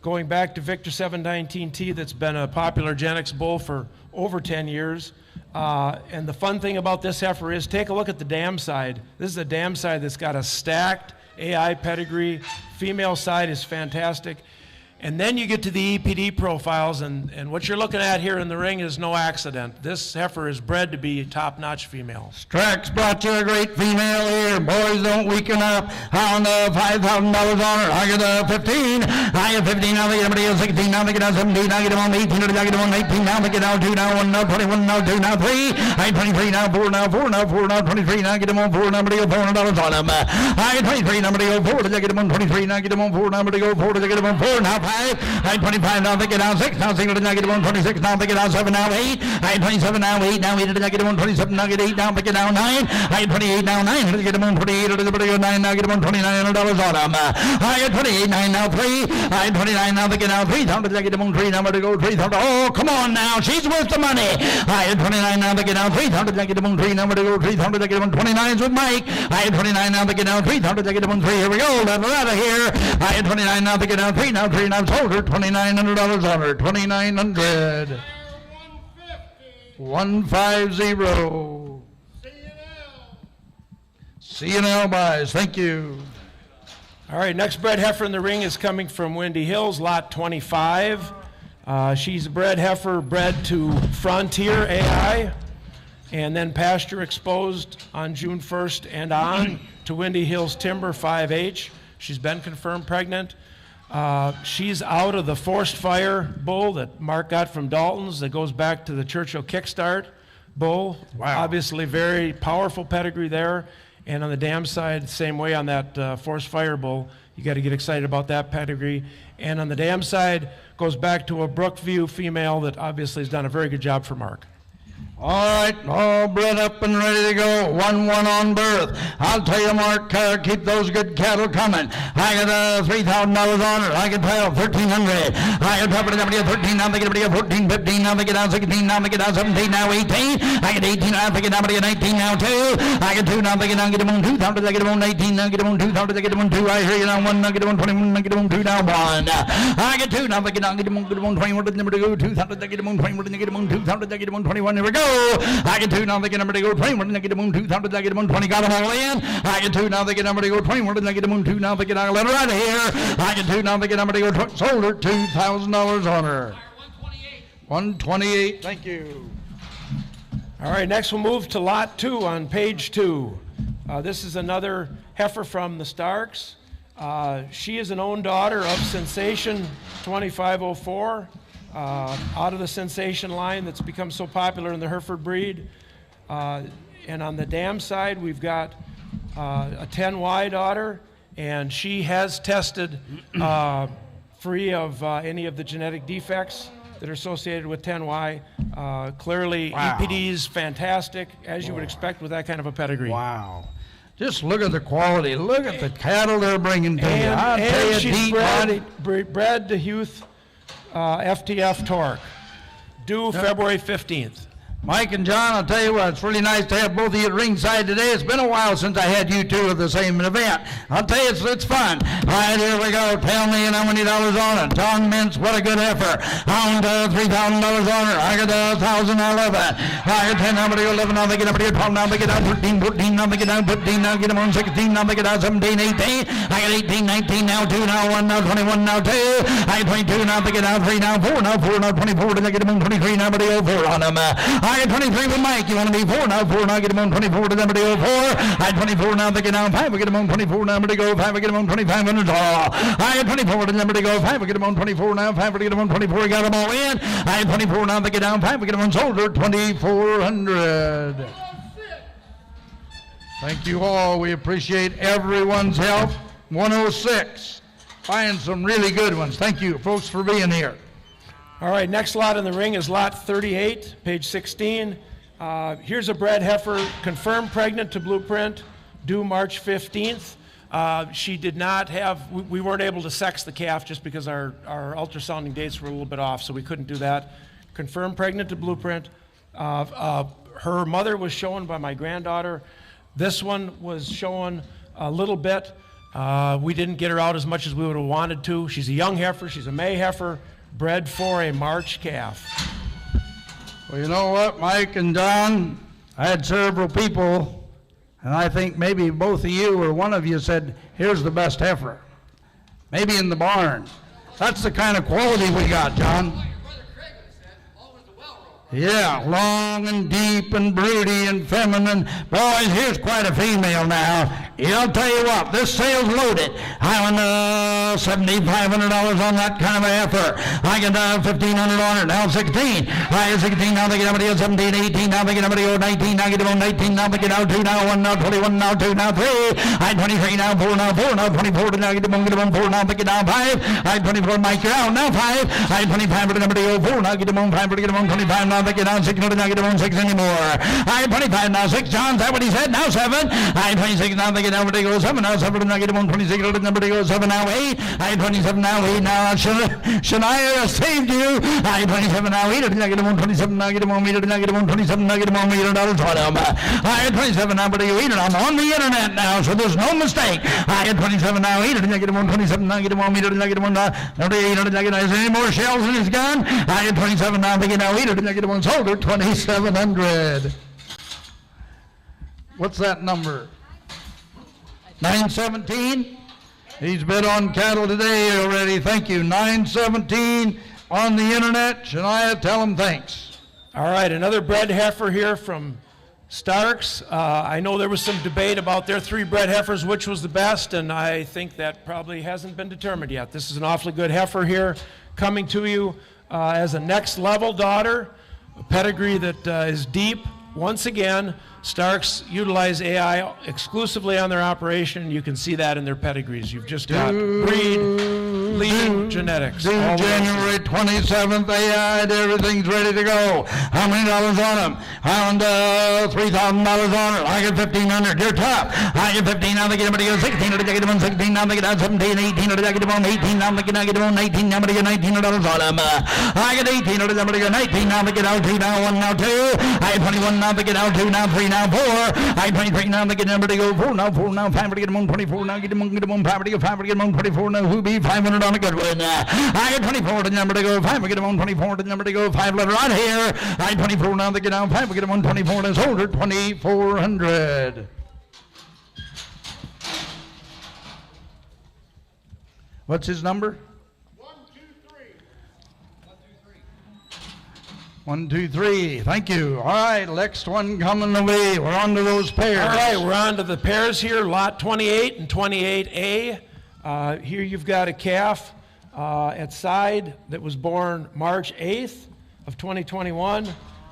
going back to Victor 719T, that's been a popular genetics bull for over 10 years. And the fun thing about this heifer is, take a look at the dam side. This is a dam side that's got a stacked AI pedigree. Female side is fantastic. And then you get to the EPD profiles, and what you're looking at here in the ring is no accident. This heifer is bred to be a top-notch female. Strax brought you a great female here. Boys, don't weaken up. On $5,000 on her. I get 15. I get 15. Now they get somebody else 16. Now they get out 17. Now get them on 18. Now get them on 18. Now they get out 2. Now 1. Now 21. Now 2. Now 3. I get 23. Now 4. Now 4. Now 4. Now 23. Now get them on 4. Now $400 on them. I get 23. Now 4. Now get them on 23. Now get them on 4. Now 4. Now get them on 4. Now 5. I 25, now they get out 6, now 6, now get them on 26, now they get out 7, now 8, I 27, now 8, now 8, now get them on 27, now get 8, now they get out 9, I 28, now 9, now get them on 28, now get them on $2,900 on them. I get 28, 9, now 3, I 29, now they get out 3, now they get them on 3, now they go 3, oh, come on now, she's worth the money. I 29, now they get out 3, now they get them on 3, now they go 3, now they get them on 29s with Mike. I 29, now they get out 3, now they get them on 3, here we go, let her out of here. I 29, now they get out 3, now 3, now sold her. $2,900 on her. $2,900. 150. C&L buys. Thank you. All right, next bred heifer in the ring is coming from Windy Hills, Lot 25. She's a bred heifer bred to Frontier AI and then pasture exposed on June 1st and on to Windy Hills Timber 5H. She's been confirmed pregnant. She's out of the forced fire bull that Mark got from Dalton's that goes back to the Churchill Kickstart bull. Wow. Obviously very powerful pedigree there. And on the dam side, same way on that forced fire bull. You got to get excited about that pedigree. And on the dam side, goes back to a Brookview female that obviously has done a very good job for Mark. All right, all bred up and ready to go. 1-1 on birth. I'll tell you, Mark, keep those good cattle coming. I got $3,000 on her. I can tell 1,300. I got property number 13. Now they get 14, 15. Now they get out 16. Now they get out 17. Now 18. I get 18. Now they get number 19. Now 2. I get 2. Now they get them on 2. Now they get them on 18. Now get them on 2. Now they get them on 2. I hear you now 1. Now get them on 21. Now get them on 2. Now 1. I get 2. Now they get them on 21. Number to go 2. Now they get them on 21. Now get them on 2. Now they get them on 21. Here we go. I get 2, now they get number to go 21, they get them on 2, now they get them on 20, got them all in. I get 2, now they get number to go 21, they get them on 2, now they get out, let her out of here. I get 2, now they get number to go, sold her, $2,000 on her. 128, thank you. All right, next we'll move to Lot 2 on page 2. This is another heifer from the Starks. She is an own daughter of Sensation 2504. Out of the Sensation line that's become so popular in the Hereford breed. And on the dam side, we've got a 10Y daughter, and she has tested for free of any of the genetic defects that are associated with 10Y. Clearly, Wow. EPD's fantastic, as you would expect with that kind of a pedigree. Wow. Just look at the quality. Look at the cattle they're bringing to you. I'll tell And you, she's deep body. bred to Huth FTF Torque, due February 15th. Mike and John, I'll tell you what, it's really nice to have both of you at ringside today. It's been a while since I had you two at the same event. I'll tell you, it's fun. All right, here we go. Tell me how many dollars on it. Tongue mince, what a good effort. On to $3,000 on it. I got 1,000, I love it. I got 10, now they go 11, now they get up here, 12, now they get down 13, 14, now they get down 15, now get them on 16, now they get down 17, 18. I got 18, 19, now 2, now 1, now 21, now 2. I got 22, now they get down 3, now 4, now 4, now 24, then I get them on 23, now they go 4 on them. I got 23 with Mike. You want to be 4 now? 4 now. Get him on 24 to them. Go 4. I 24 now. They get down 5. I get him on 24 now. They go 5. I get him on 25 and all. I had 24 to them. They go 5. I get him on 24 now. 5. I get him on 24. I got them all in. I had 24 now. They get down 5. I get him on shoulder 2,400. Thank you all. We appreciate everyone's help. 106. Find some really good ones. Thank you, folks, for being here. All right, next lot in the ring is lot 38, page 16. Here's a bred heifer, confirmed pregnant to blueprint, due March 15th. She did not have, we weren't able to sex the calf just because our ultrasounding dates were a little bit off, so we couldn't do that. Confirmed pregnant to blueprint. Her mother was shown by my granddaughter. This one was shown a little bit. We didn't get her out as much as we would have wanted to. She's a young heifer, she's a May heifer, bred for a March calf. Well, you know what, Mike and Don, I had several people, and I think maybe both of you or one of you said, here's the best heifer. Maybe in the barn. That's the kind of quality we got, John. Yeah, long and deep and broody and feminine. Boys, here's quite a female now. I'll tell you what, this sale's loaded. I won $7,500 on that kind of a heifer. I get $1,500 on it, now 16. I get 16, now they get up to 17, 18, now they get up to 19, now get them on 19, now they get out 2, now 1, now 21, now 2, now 3. I 23, now 4, now 4, now 24, now get them on 4, now they get down 5. I 24, Mike, you're out, now 5. I 25, but number 4, now get them on 5, but get them on 25, now they get down 6, now get them on 6 anymore. I 25, now 6, John, is that what he said? Now 7. I 26, now they get down, but they go 7, now 7, now get them on 26, number they go 7, now 8. I 27, now 8, now Shania saved you. I 27, now 8, now get them on 27, now get them on meter, now get them on 27, now get them on meter, dollars on them. I 27, now, but they go 8, I'm on the internet now, so there's no mistake. I 27, now 8, now get them on 27, now get them on meter, now get them on 8, now get any more shells in his gun? I 27, now they get now 8, now get them on shoulder 2,700. What's that number? 917? He's bid on cattle today already. Thank you. 917 on the internet. Shania, tell him thanks. All right, another bred heifer here from Starks. I know there was some debate about their 3 bred heifers, which was the best, and I think that probably hasn't been determined yet. This is an awfully good heifer here coming to you as a next level daughter, a pedigree that is deep. Once again, Starks utilize AI exclusively on their operation. You can see that in their pedigrees. You've just got breed, leading genetics. January 27th, AI, everything's ready to go. How many dollars on them? I won $3,000 on it. I get 1,500. You're top. I get 15. Now they get them on 16. Now they get them on 16. Now they get on 17, 18. Now they get them on 18. Now they get them on 19. Now they get $1,900 on them. I get 18. Now they get 19. Now they get out 2. Now 1. Now 2. I get 21. Now they get out 2. Now 3. Now 4. I 23. Now they get number to go 4. Now 4. Now 5. To get them on 24. Now get them on 5. To get 5. To get them on 24. Now who be 500 on a good one? I get 24. To number to go 5. I get them on 24. To number to go 5. Letter right here. I 24. Now they get down 5. I get them on 24. And it's older 2,400. What's his number? 1, 2, 3. Thank you. All right, next one coming away. We're on to those pairs. All right, we're on to the pairs here, lot 28 and 28A. Here you've got a calf at side that was born March 8th of 2021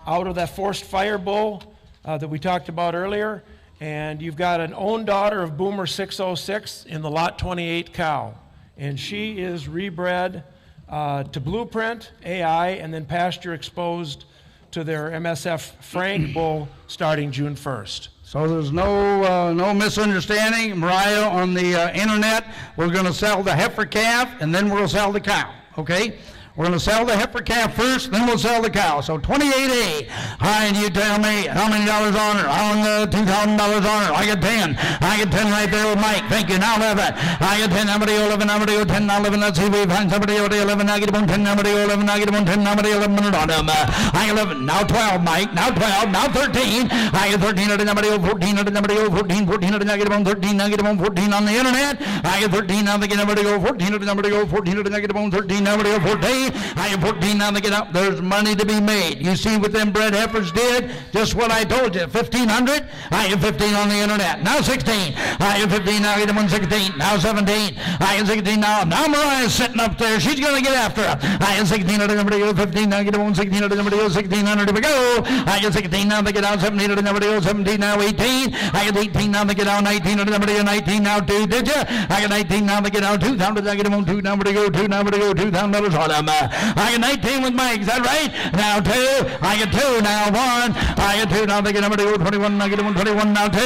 out of that forced fire bull that we talked about earlier. And you've got an own daughter of Boomer 606 in the lot 28 cow. and she is rebred to Blueprint, AI, and then pasture exposed to their MSF Frank bull starting June 1st. So there's no misunderstanding. Mariah, on the internet, we're going to sell the heifer calf, and then we'll sell the cow, okay? We're going to sell the heifer calf first, then we'll sell the cow. So 28A. Hi, and you tell me how many dollars on her? I want $2,000 on her. I get 10. I get 10 right there with Mike. Thank you. Now 11. I get 10. Somebody 11. Somebody 10. Now 11. Let's see if we find somebody 11. I get 1 10. Somebody 11. I get 1 10. Somebody 11 on them. I get 11. Now 12, Mike. Now 12. Now 13. I get 13. Somebody 14. Somebody 14. 14. I get 1 13. I get 1 14 on the internet. I get 13. Now they get somebody 14. Somebody 14. I get 1 13. Somebody 14. I am 14 now. They get out. There's money to be made. You see what them bred heifers did? Just what I told you. 1,500. I am 15 on the internet. Now 16. I am 15 now. Get them on 16. Now 17. I am 16 now. Now Mariah's sitting up there. She's going to get after her. I am 16. Somebody go 15 now. Get them on 16. Somebody go 1600. Here we go. I am 16 now. They get out 17. Somebody go 17 now. 18. I get 18 now. They get out 19. Somebody go 19 now. 2. Did you? I get 19 now. They get out 2,000. I get them on 2. Now they go 2. Now they go $2,000 on them. I get 19 with Mike, is that right? Now 2, I get 2, now 1, I get 2, now they get number 21, I get 21, now 2,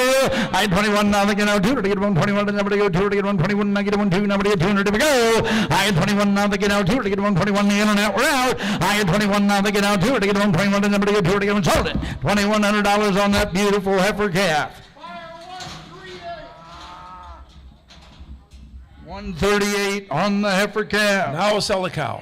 I get 21, now they get now 2, they get 121, number 2, they get 121, I get 1, 2, number 200, here we go. I get 21, now they get now 2, they get 121, the internet, we're out. I get 21, now they get now 2, they get 121, number 2, they get 1, sold it. $2,100 on that beautiful heifer calf. 138 on the heifer calf. Now we'll sell the cow.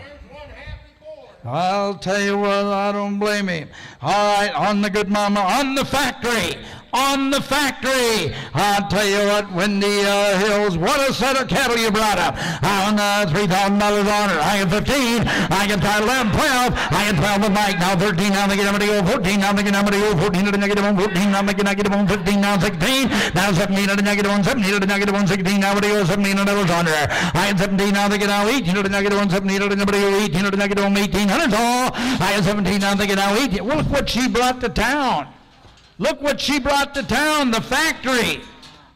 I'll tell you what, I don't blame him. All right, on the good mama, on the factory. On the factory. I'll tell you what, Windy Hills, what a set of cattle you brought up. On $3,000 on her. I get 15. I get 11, 12. I get 12 with Mike. Now 13. Now they get number 14. Now they get number 14 to the negative 14. Now they get negative 15. Now 16. Now 17 to the negative 17 to the negative 16. Now they go $17 on her. I get 17. Now they get now 18 to the negative 17 to the number 18 to the negative 1800. All. I get 17. Now they get now 18. Well, look what she brought to town. Look what she brought to town, the factory.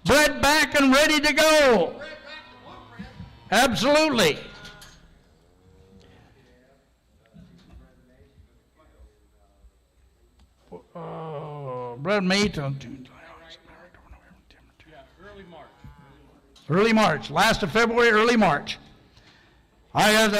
Bred back and ready to go. Absolutely. Bred meat. Early March. Last of February, early March. I got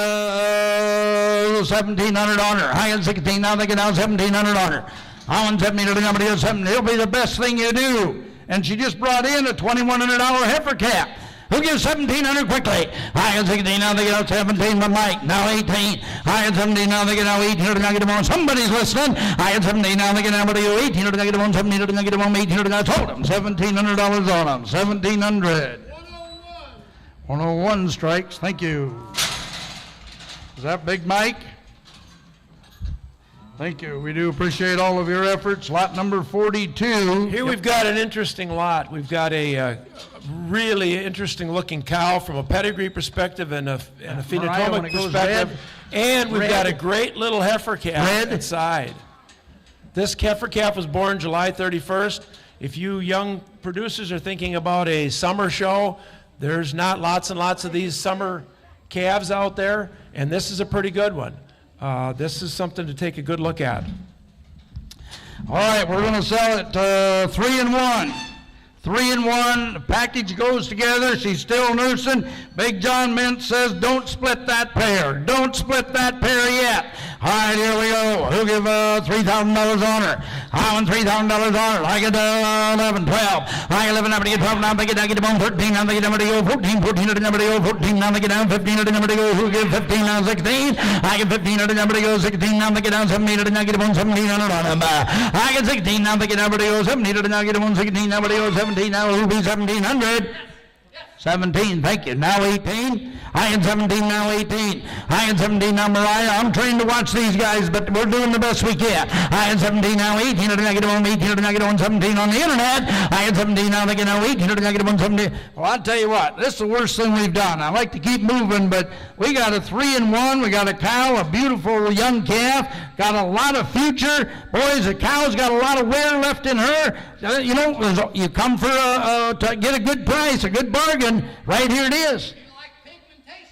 1,700 on her. I got 16. Now they get down 1,700 on her. I want 17 to the number 7. It'll be the best thing you do. And she just brought in a $2,100 heifer calf. Who gives 1,700 quickly? I got 16. Now they get out 17 with Mike. Now 18. I got 17. Now they get out 18 to the negative 1. Somebody's listening. I got 17. Now they get out 18 to the negative 1. 17 to the negative 1. 18 to the I told them. $1,700 on them. 1,700. 101 strikes. Thank you. Is that Big Mike? Thank you. We do appreciate all of your efforts. Lot number 42. Here we've got an interesting lot. We've got a really interesting looking cow from a pedigree perspective and a phenotypic perspective. And we've got a great little heifer calf inside. This heifer calf was born July 31st. If you young producers are thinking about a summer show, there's not lots and lots of these summer calves out there, and this is a pretty good one. This is something to take a good look at. All right, we're going to sell it 3-in-1. 3-in-1. The package goes together. She's still nursing. Big John Mintz says, don't split that pair. Don't split that pair yet. All right, here we go. Who'll give $3,000 on her? I want $3,000 on her. I get 11, 12. I get 11, now they get 12. Now they get 13. Now they get number to go 14. 14 to the number to go 14. Now they get down 15 to the number to go. Who'll give 15? Now 16. I get 15 to the number to go 16. Now they get down 17 to the negative 1. 1700 on them. I get 16. Now they get number to go 17 to the negative 1. 16. Now they go 17. Now who'll be 1,700? 17, thank you. Now 18. I am 17, now 18. I am 17, now Mariah. I'm trained to watch these guys, but we're doing the best we can. I am 17, now 18 to the negative 1, 18 to the negative 1, 17 on the internet. I am 17, now they get now 18 to the negative 1, 17. Well, I'll tell you what, this is the worst thing we've done. I like to keep moving, but we got a 3-in-1. We got a cow, a beautiful young calf, got a lot of future. Boys, the cow's got a lot of wear left in her. You know, you come for to get a good price, a good bargain. Right here it is. Like pigmentation.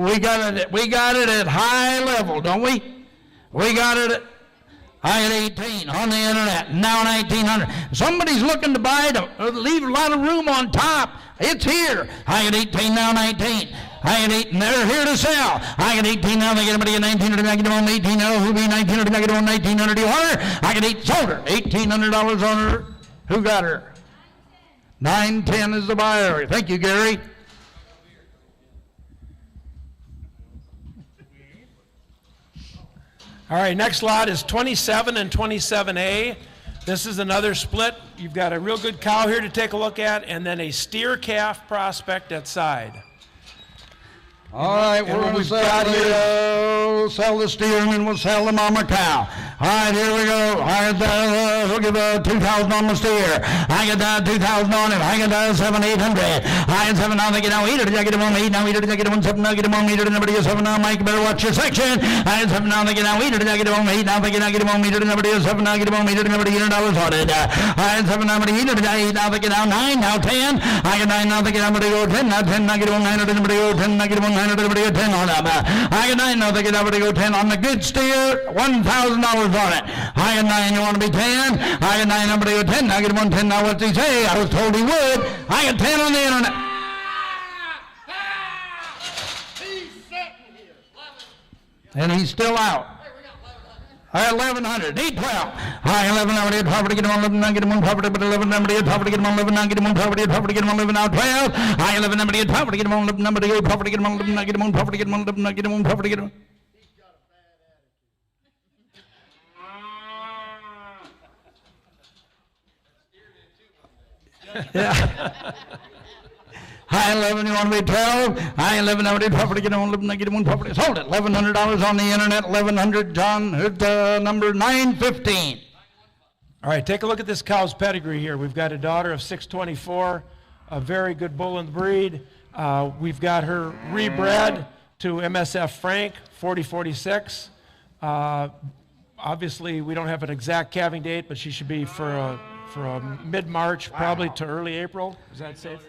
We got it at high level, don't we? We got it at high at 18 on the internet, now 1900. Somebody's looking to buy to leave a lot of room on top. It's here. High at 18, now 19. High at 8, and they're here to sell. High at 18, now they get somebody at 1900, negative on 18, now who be 1900, negative on 1900, you want her? High at 8, sold her. $1,800 on her. Who got her? 910 is the buyer. Thank you, Gary. All right, next lot is 27 and 27A. This is another split. You've got a real good cow here to take a look at, and then a steer calf prospect at side. All right, we're going to sell the steer and then we'll sell the mama cow. All right, here we go. All right, we'll give $2,000 on the steer. I get $2,000 on it. I get $7,800. I get $7 now. They get now eater. I get $1 8 now. Eater. I get $1 7 now. Get $1 meter. Nobody gets $7 now. Mike, you better watch your section. I get $7 now. They get now eater. I get $1 8 now. They get now get $1 meter. Nobody gets $7 now. Get $1 meter. Nobody $100 on it. I get $7 now. Nobody eater. I eat now. They get now 9 now 10. I get 9 now. They get now. Nobody go 10 now 10 now. Get $1 900. Nobody go 10 now. Get $1 900. Nobody go 10 on them. I get 9 now. They get nobody go 10 on the good steer. $1,000 on it. I get 9. You want to be 10? I get 9. Nobody go 10. I get 110. Now what's he say? I was told he would. I get 10 on the internet. He's sitting here. And he's still out. I got 1,100. D12. I 11 number to property get him on 11 now get him on property but 11 number to property get him on 11 now get him on property get him on 11 now 12. I 11 number to property get him on 11 number to go property get him on 11 now get him on property get him on 11 now get him on property get him. Yeah. High 11, you want to be 12? High 11, I would property get on 11, I get one property. Sold it. $1,100 on the internet. 1,100, John. Number 915. All right, take a look at this cow's pedigree here. We've got a daughter of 624, a very good bull in the breed. We've got her rebred to MSF Frank, 4046. Obviously, we don't have an exact calving date, but she should be for a mid-March, probably to early April. Is that safe?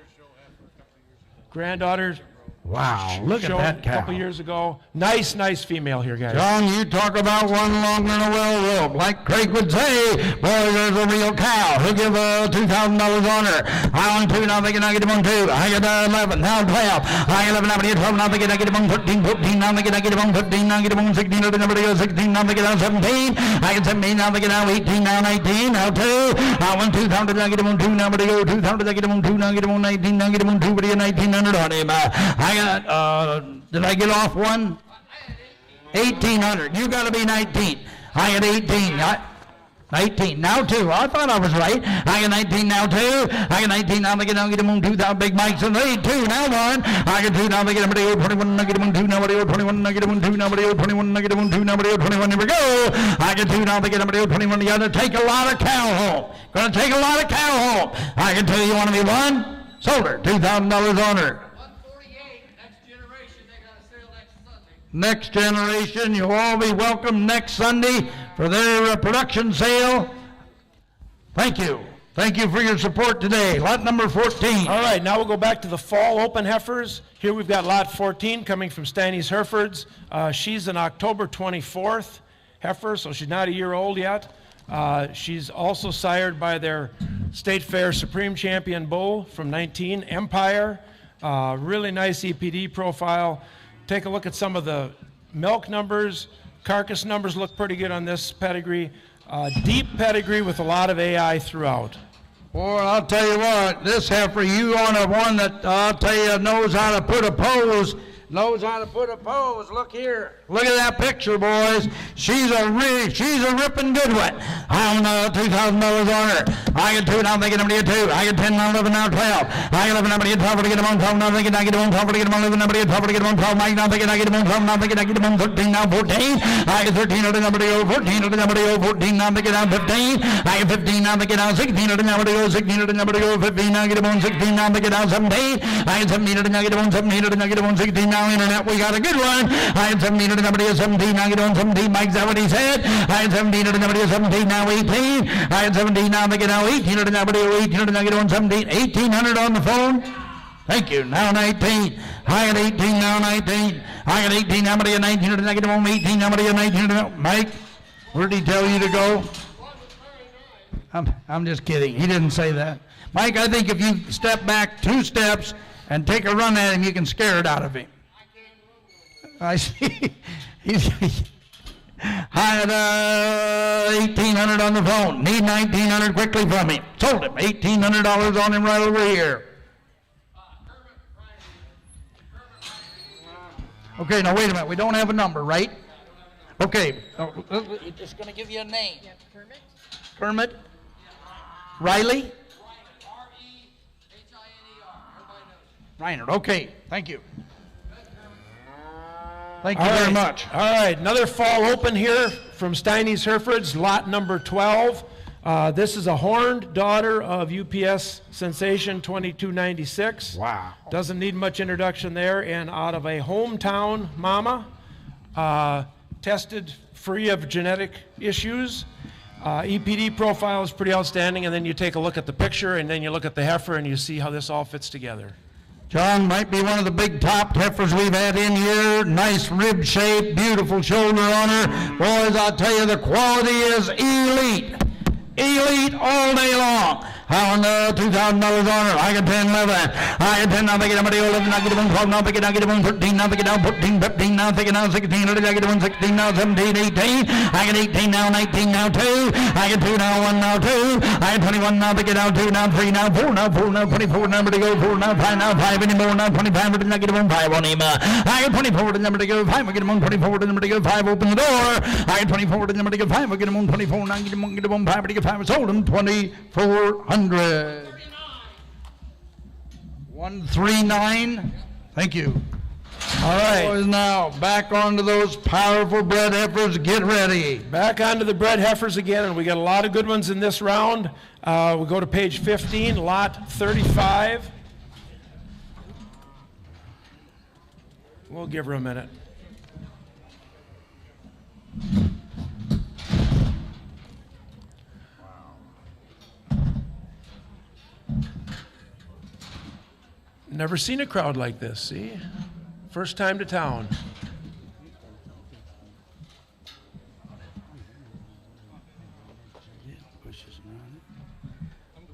Granddaughter. Wow, look at that cow. A couple years ago. Nice female here, guys. John, you talk about one longer than a well rope. Like Craig would say, boy, there's a real cow. He'll give $2,000 on her. I on 2, now they can get him on 2. I get 11, now 12. I 11, now they get 12, now they get him on 13, 14, now they get him on 15, now get him on 16, now they get 16, now they get 17. I get 17, now they get 18, now 19, now 2. I want 2,000, now get him on 2, now they go 2,000, now get him on 2, now get him on 19, now get him on 2, but he got 1,900 on him. I got, did I get off one? 1,800. You got to be 19. I got 18. 19. Now 2. I thought I was right. I got 19 now 2. I got 19 now. They get him on 2,000 big mics and lead 2. Now 1. I got 2 now. They get him 21. I get him on 2. Now 21. I get him on 2. Now 21. I get him on 2. Now 21. Here we go. I get 2 now. They get him 21. You got to take a lot of cow home. Going to take a lot of cow home. I can tell you want to be 1. Sold her. $2,000 on her. Next Generation, you'll all be welcome next Sunday for their production sale. Thank you. Thank you for your support today. Lot number 14. All right, now we'll go back to the fall open heifers. Here we've got lot 14 coming from Stanny's Herefords. She's an October 24th heifer, so she's not a year old yet. She's also sired by their State Fair Supreme Champion bull from 19, Empire. Really nice EPD profile. Take a look at some of the milk numbers. Carcass numbers look pretty good on this pedigree. Deep pedigree with a lot of AI throughout. Boy, I'll tell you what, this heifer, you on a one that I'll tell you knows how to put a pose. Look here. Look at that picture, boys. She's a ripping good one. I don't know, $2,000 on her. I get 2 now, they get him to get 2. I get 10 now, 11 now, 12. I get 11 now, they get 12 to get him on 12. Now they get 12 to get him on 11. Now they get 12 to get him on 12. Mike now they get him on 12. Now they get him on 13. Now 14. I get 13 to the number to go 14 to the number to go 14. Now they get down 15. I get 15 now they get down 16 to the number to go 16 to the number to go 15. Now get him on 16. Now they get down 17. I get 17 to the now get him on 17 to the now get him on 16. Now internet, we got a good one. I had 17 to the number to 17. Now get on 17. Mike's that what he said? I had 17 to the number to 17. Now 18. I had 17. Now they get now 18 to the number to 18 to the now get on 17. 1,800 on the phone. Thank you. Now 19. I had 18. Now 19. I got 18, I'm gonna get 19, negative 18, I'm gonna get 19. Mike, where did he tell you to go? I'm just kidding. He didn't say that. Mike, I think if you step back 2 steps and take a run at him, you can scare it out of him. I see. He's I had 1,800 on the phone. Need 1,900 quickly from him. Sold him. $1,800 on him right over here. Okay, now wait a minute. We don't have a number, right? Okay. You're just going to give you a name. Yeah, Kermit. Kermit? Riley? Reiner. Okay, thank you. Thank you very much. All right, another fall open here from Steiny's Herefords, lot number 12. This is a horned daughter of UPS Sensation 2296. Wow. Doesn't need much introduction there, and out of a hometown mama, tested free of genetic issues. EPD profile is pretty outstanding, and then you take a look at the picture, and then you look at the heifer, and you see how this all fits together. John might be one of the big top heifers we've had in here. Nice rib shape, beautiful shoulder on her. Boys, I'll tell you, the quality is elite. Elite all day long. How on $2,000 on her? I got 10, 11. I got 10, now pick it up, 11, now get it on 12, now pick it up, get it on 13, now pick it down, 14, 15, now take it down, 16, now get it on 16, now 17, 18. I got 18 now, 19 now, 2. I got 2 now, 1 now, 2. I got 21 now, pick it out, 2 now, 3 now, 4 now, 4 now, 24, number to go, 4 now, 5 now, 5 anymore, now 25, but now get it on 5 on him. I got 24 to number to go, 5, I get him on 24 to number to go, 5, open the door. I got 24 to number to go, 5, I get him on 24, now get him on 5, to get 5, sold him 2,400. 139. Thank you. All right. Boys, now back onto those powerful bred heifers. Get ready. Back onto the bred heifers again, and we got a lot of good ones in this round. We'll go to page 15, lot 35. We'll give her a minute. Never seen a crowd like this, see? First time to town.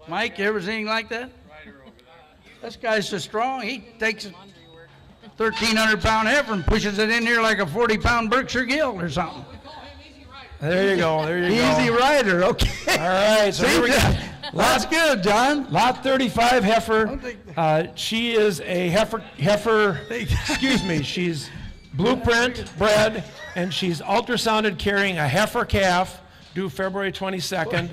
Mike, you ever seen anything like that? This guy's so strong, he takes a 1,300-pound heifer and pushes it in here like a 40-pound Berkshire Guild or something. There you go, there you go. Easy rider, okay. All right, so here we go. That's good, John. Lot 35 heifer. She is a heifer, excuse me, she's blueprint bred, and she's ultrasounded carrying a heifer calf due February 22nd.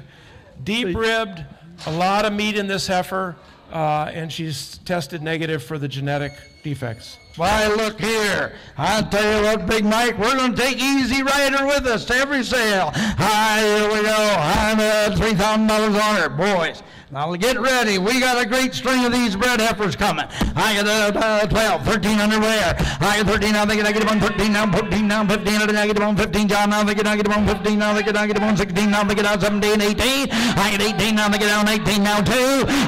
Deep ribbed, a lot of meat in this heifer, and she's tested negative for the genetic defects. Why, look here. I'll tell you what, Big Mike, we're going to take Easy Rider with us to every sale. Here we go. I'm $3,000 on her. Boys, now get ready. We got a great string of these bred heifers coming. I got 12, 13 underwear. I got 13 now, they get them on 13 now, 14 now, 15, I get them on 15, John now, they get them on 15 now, they get them on 16 now, they get out 17, 18. I get 18 now, they get down 18 now, 2.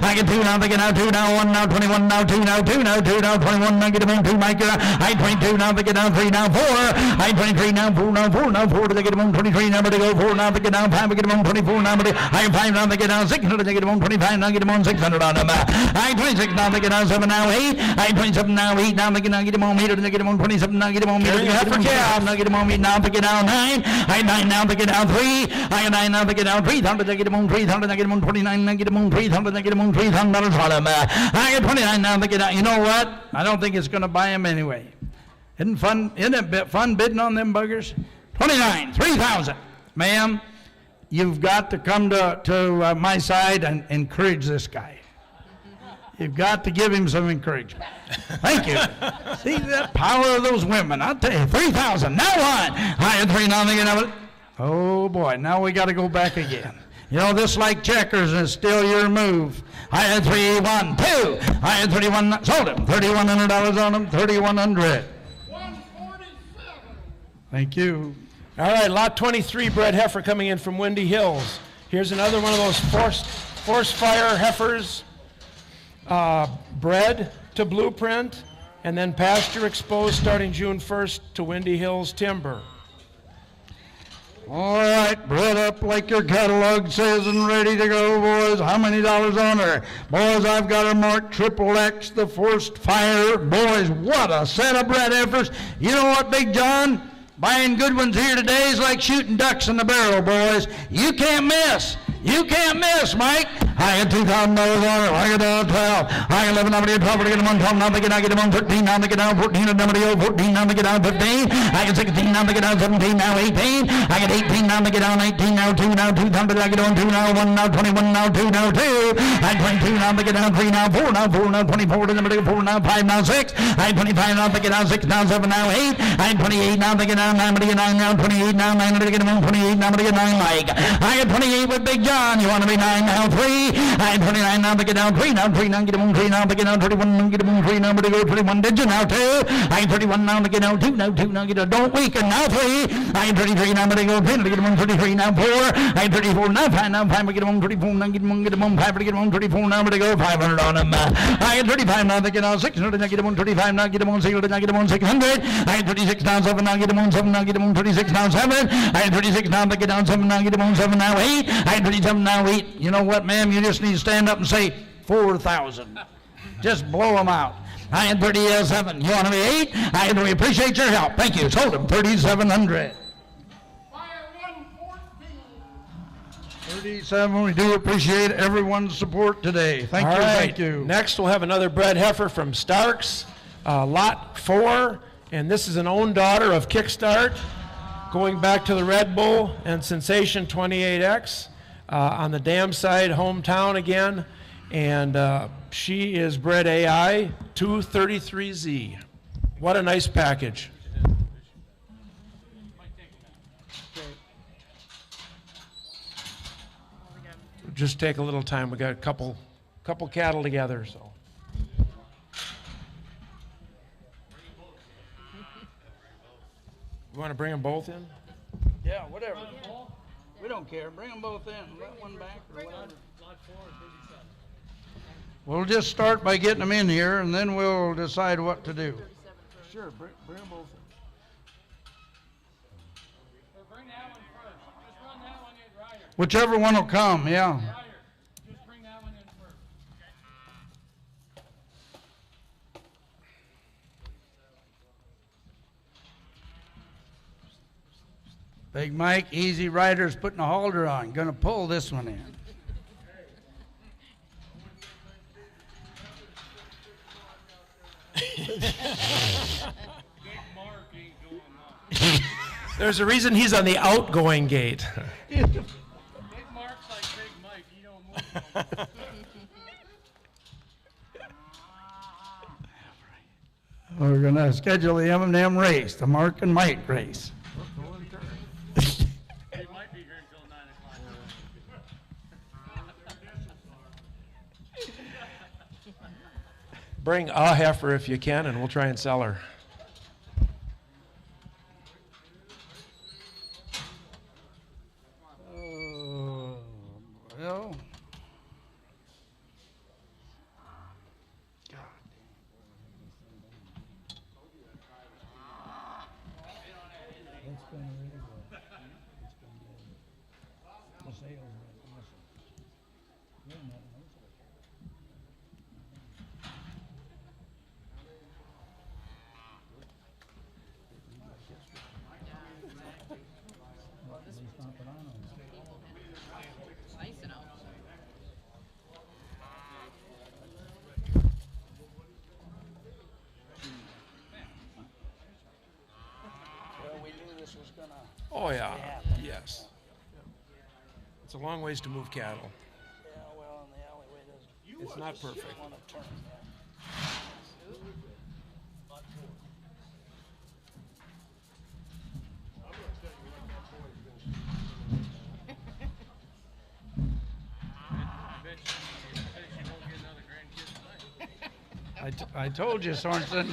I get 2 now, they get out 2 now, 1 now, 21 now, 2 now, 2 now, 2 now, 21 now, get them on 2, Mike. I 22 now, they get down 3 now, 4. I 23 now, 4 now, 4 now, 4, they get them on 23 now, they go 4 now, they get down 5, they get them on 24 now, I 5 now, they get down 600, they get them on 25 now, get them on 600 on them. I 26 now, they get down 7 now, 8. I 27 now, 8 now, they get them on meter, they get them on 27 now, get them on meter, now get them on meter, now they get down 9. I 9 now, they get down 3. I 9 now, they get down 300, they get them on 300, they get them on 29, they get them on 300, they get them on $300 on them. I get 29 now, they get down. You know what? I don't think it's going to buy them anyway. Isn't it fun bidding on them buggers? 29, 3,000. Ma'am, you've got to come to my side and encourage this guy. You've got to give him some encouragement. Thank you. See that power of those women. I'll tell you, 3,000. Now what? I had 3 now, they get. Oh boy, now we got to go back again. You know, this like checkers is still your move. I had 3, 1, 2. I had 31, sold him. $3,100 on him, 3,100. 147. Thank you. All right, lot 23 bred heifer coming in from Windy Hills. Here's another one of those force fire heifers, bred to blueprint, and then pasture exposed starting June 1st to Windy Hills Timber. All right, bred up like your catalog says and ready to go, boys. How many dollars on her? Boys, I've got her marked triple X, the forced fire. Boys, what a set of bred heifers. You know what, Big John? Buying good ones here today is like shooting ducks in the barrel, boys. You can't miss. You can't miss, Mike. I got $2,000 on it. I got 12. I got 11. I'm going to get 12. I get 1, 12. Now they get down. Get them on 13. Now they get down 14. And number 14. Now they get down 15. I got 16. Now they get down 17. Now 18. I got 18. Now they get down 19. Now 2. Now 2. Now I get on 2. Now 1. Now 21. Now 2. Now 2. I got 22. Now they get down 3. Now 4. Now 4. Now 24. Number 4. Now 5. Now 6. I got 25. Now they get down 6. Now 7. Now 8. I got 28. Now they get down 9. Now 9. Now 28. Now 9. They get them on 28. Now they get 9. Mike. I got 28 with Big John. You want to be 9 now 3. I got 29. Now they get down 3. Now 3. Now get them on 3. Now they get down 31. Now get them on 3. Now they go 31. Did you now 2? I got 31. Now they get down 2. Now 2. Now get down. Don't weaken. Now 3. I got 33. Now they go 10. They get them on 33. Now 4. I got 34. Now 5. Now 5. We get them on 34. Now get them on 5. They get them on 34. Now they go 500 on them. I got 35. Now they get down 600. Now get them on 35. Now get them on 600. Now get them on 600. I got 36. Now 7. Now get them on 7. Now get them on 36. Now 7. I got 36. Now they get down 7. Now get them on 7. Now 8. I got 37. Now 8. You know what, ma'am? You just need to stand up and say 4,000. Just blow them out. I had 37. You want to be 8? We appreciate your help. Thank you. Sold them 3,700. 37. We do appreciate everyone's support today. Thank you. Thank you. Next, we'll have another bred heifer from Starks, lot 4, and this is an own daughter of Kickstart, going back to the Red Bull and Sensation 28X. On the dam side, hometown again, and she is bred AI 233Z. What a nice package. Just take a little time. We got a couple cattle together, so. You want to bring them both in? Yeah, whatever. We don't care. Bring them both in. Let one back or whatever. We'll just start by getting them in here, and then we'll decide what to do. Sure, bring them both in. Or bring that one first. Just run that one in, Ryder. Whichever one will come, yeah. Ryder, just bring that one in first. Big Mike, Easy Rider's putting a halter on. Gonna pull this one in. There's a reason he's on the outgoing gate. Big Mark's like Big Mike. He don't move. We're gonna schedule the M&M race, the Mark and Mike race. He might be here until 9 o'clock. Bring a heifer if you can, and we'll try and sell her. Well, God. It's been really good. It's been good. The sales are awesome. You don't have no sales. Oh, yeah. Yes. It's a long ways to move cattle. Yeah, well, in the alleyway doesn't. It's not perfect. Want to turn. I told you, Sorensen.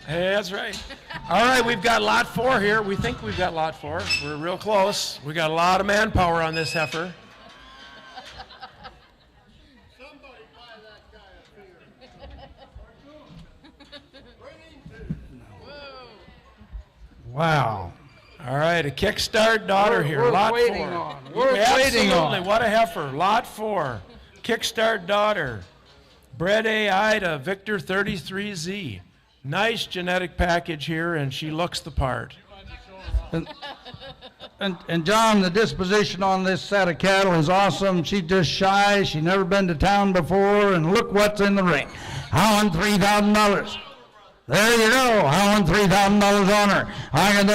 Hey, that's right. All right, we've got lot 4 here. We think we've got lot 4. We're real close. We got a lot of manpower on this heifer. Wow. All right, a kickstart daughter here, Worth lot waiting 4. on. Worth waiting on. Absolutely, what a heifer, lot 4. Kickstart daughter, Bred AI to Victor 33Z. Nice genetic package here, and she looks the part. And John, the disposition on this set of cattle is awesome. She's just shy. She's never been to town before, and look what's in the ring. I won $3,000. There you go. I won $3,000 on her. I got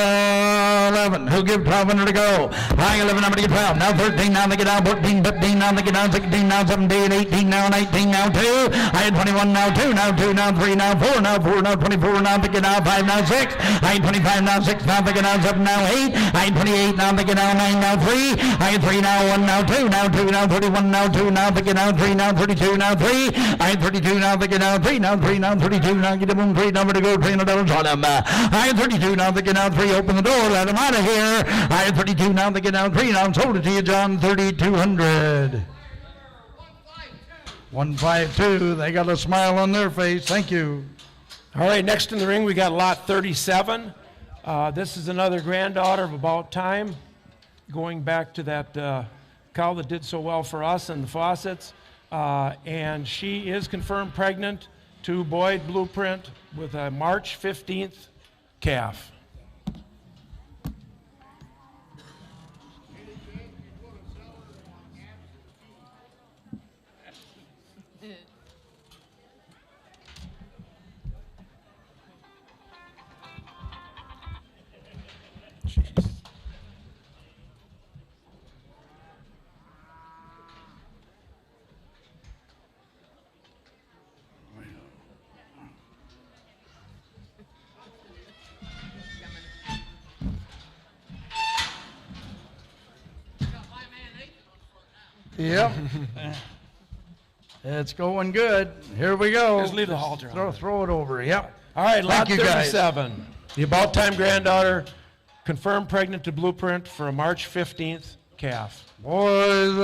11. Who give 1,200 to go? I got 11. I'm going to get 12. Now 13. Now they get down 14. 15. Now they get down 16. Now 17. 18. Now 19. Now 2. I had 21. Now 2. Now 2. Now 3. Now 4. Now 4. Now 24. Now they get down 5. Now 6. I had 25. Now 6. Now they get down 7. Now 8. I had 28. Now they get down 9. Now 3. I had 3. Now 1. Now 2. Now 2. Now 31. Now 2. Now they get down 3. Now 32. Now 3. I had 32. Now they get down 3. Now 3. Now 32. Now get them 3. Number to go. $300 on them. I had 32. Now they get down 3. Open the door. Let them out of here. I had 32. Now they get down 3. Now sold it to you, John. 3,200. 152. They got a smile on their face. Thank you. All right, next in the ring, we got lot 37. This is another granddaughter of About Time, going back to that cow that did so well for us and the Fawcett's. And she is confirmed pregnant to Boyd Blueprint with a March 15th calf. Yep. It's going good. Here we go. Just leave the halter on. Throw it over. Yep. All right, lot Thank you, guys. 37. The About Time granddaughter, confirmed pregnant to Blueprint for a March 15th calf. Boys,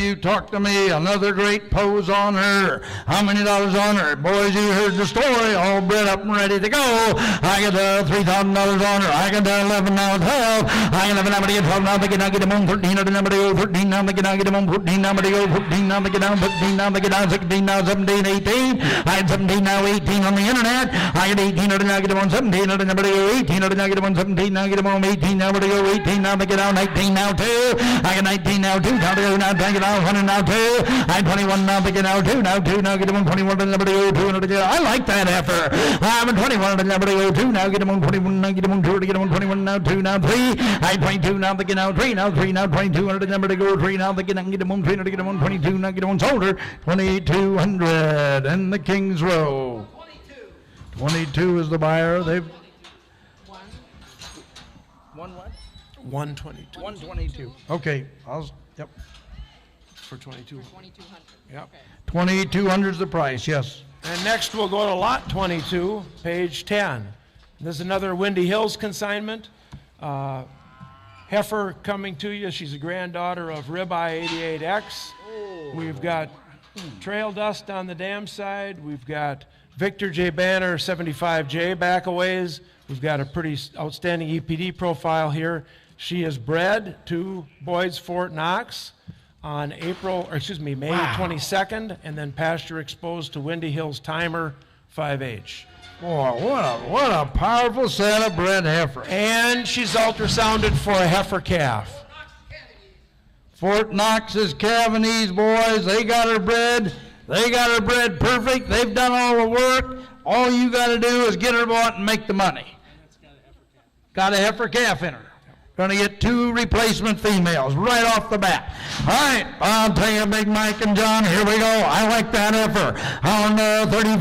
you talk to me. Another great pose on her. How many dollars on her? Boys, you heard the story. All bred up and ready to go. I got $3,000 on her. I got 11, now 12. I got 11, now get 12. Now they get them on 13. Now they go 13. Now they get them on 14. Now they go 14. Now they get down 15. Now they get down 16. Now 17, 18. I had 17, now 18 on the internet. I got 18. Now get them on 17. Now they go 18. Now get them on 17. Now get them on 18. Now they go 18. Now they get down 19. Now 2. I got 19 now, 2, now 2, now take it out, 100 now 2, I had 21 now, take it out, 2, now 2, now get them on 21, number 2, 200, I like that heifer. I'm at 21, number 2, now get them on 21, now get them on 2, get them on 21, now 2, now 3, I had 22, now they get out 3, now 3, now 2200, number to go 3, now they get them on 3, now get them on 22, now get them on shoulder, 2,200, and the King's Row. 22 is the buyer, they've... 122. 122. Okay, yep. For 22. 2,200. Yep. Okay. 2,200 is the price, yes. And next we'll go to lot 22, page 10. This is another Windy Hills consignment. Heifer coming to you. She's a granddaughter of Ribeye 88X. We've got trail dust on the dam side. We've got Victor J. Banner 75J back a ways. We've got a pretty outstanding EPD profile here. She is bred to Boyd's Fort Knox on May 22nd, and then pasture exposed to Windy Hills Timer 5H. Boy, what a powerful set of bred heifer. And she's ultrasounded for a heifer calf. Fort Knox's Cavanese boys, they got her bred. They got her bred perfect. They've done all the work. All you got to do is get her bought and make the money. Got a heifer calf in her. Going to get 2 replacement females right off the bat. All right, I'll tell you, Big Mike and John, here we go. I like that heifer. On $3,500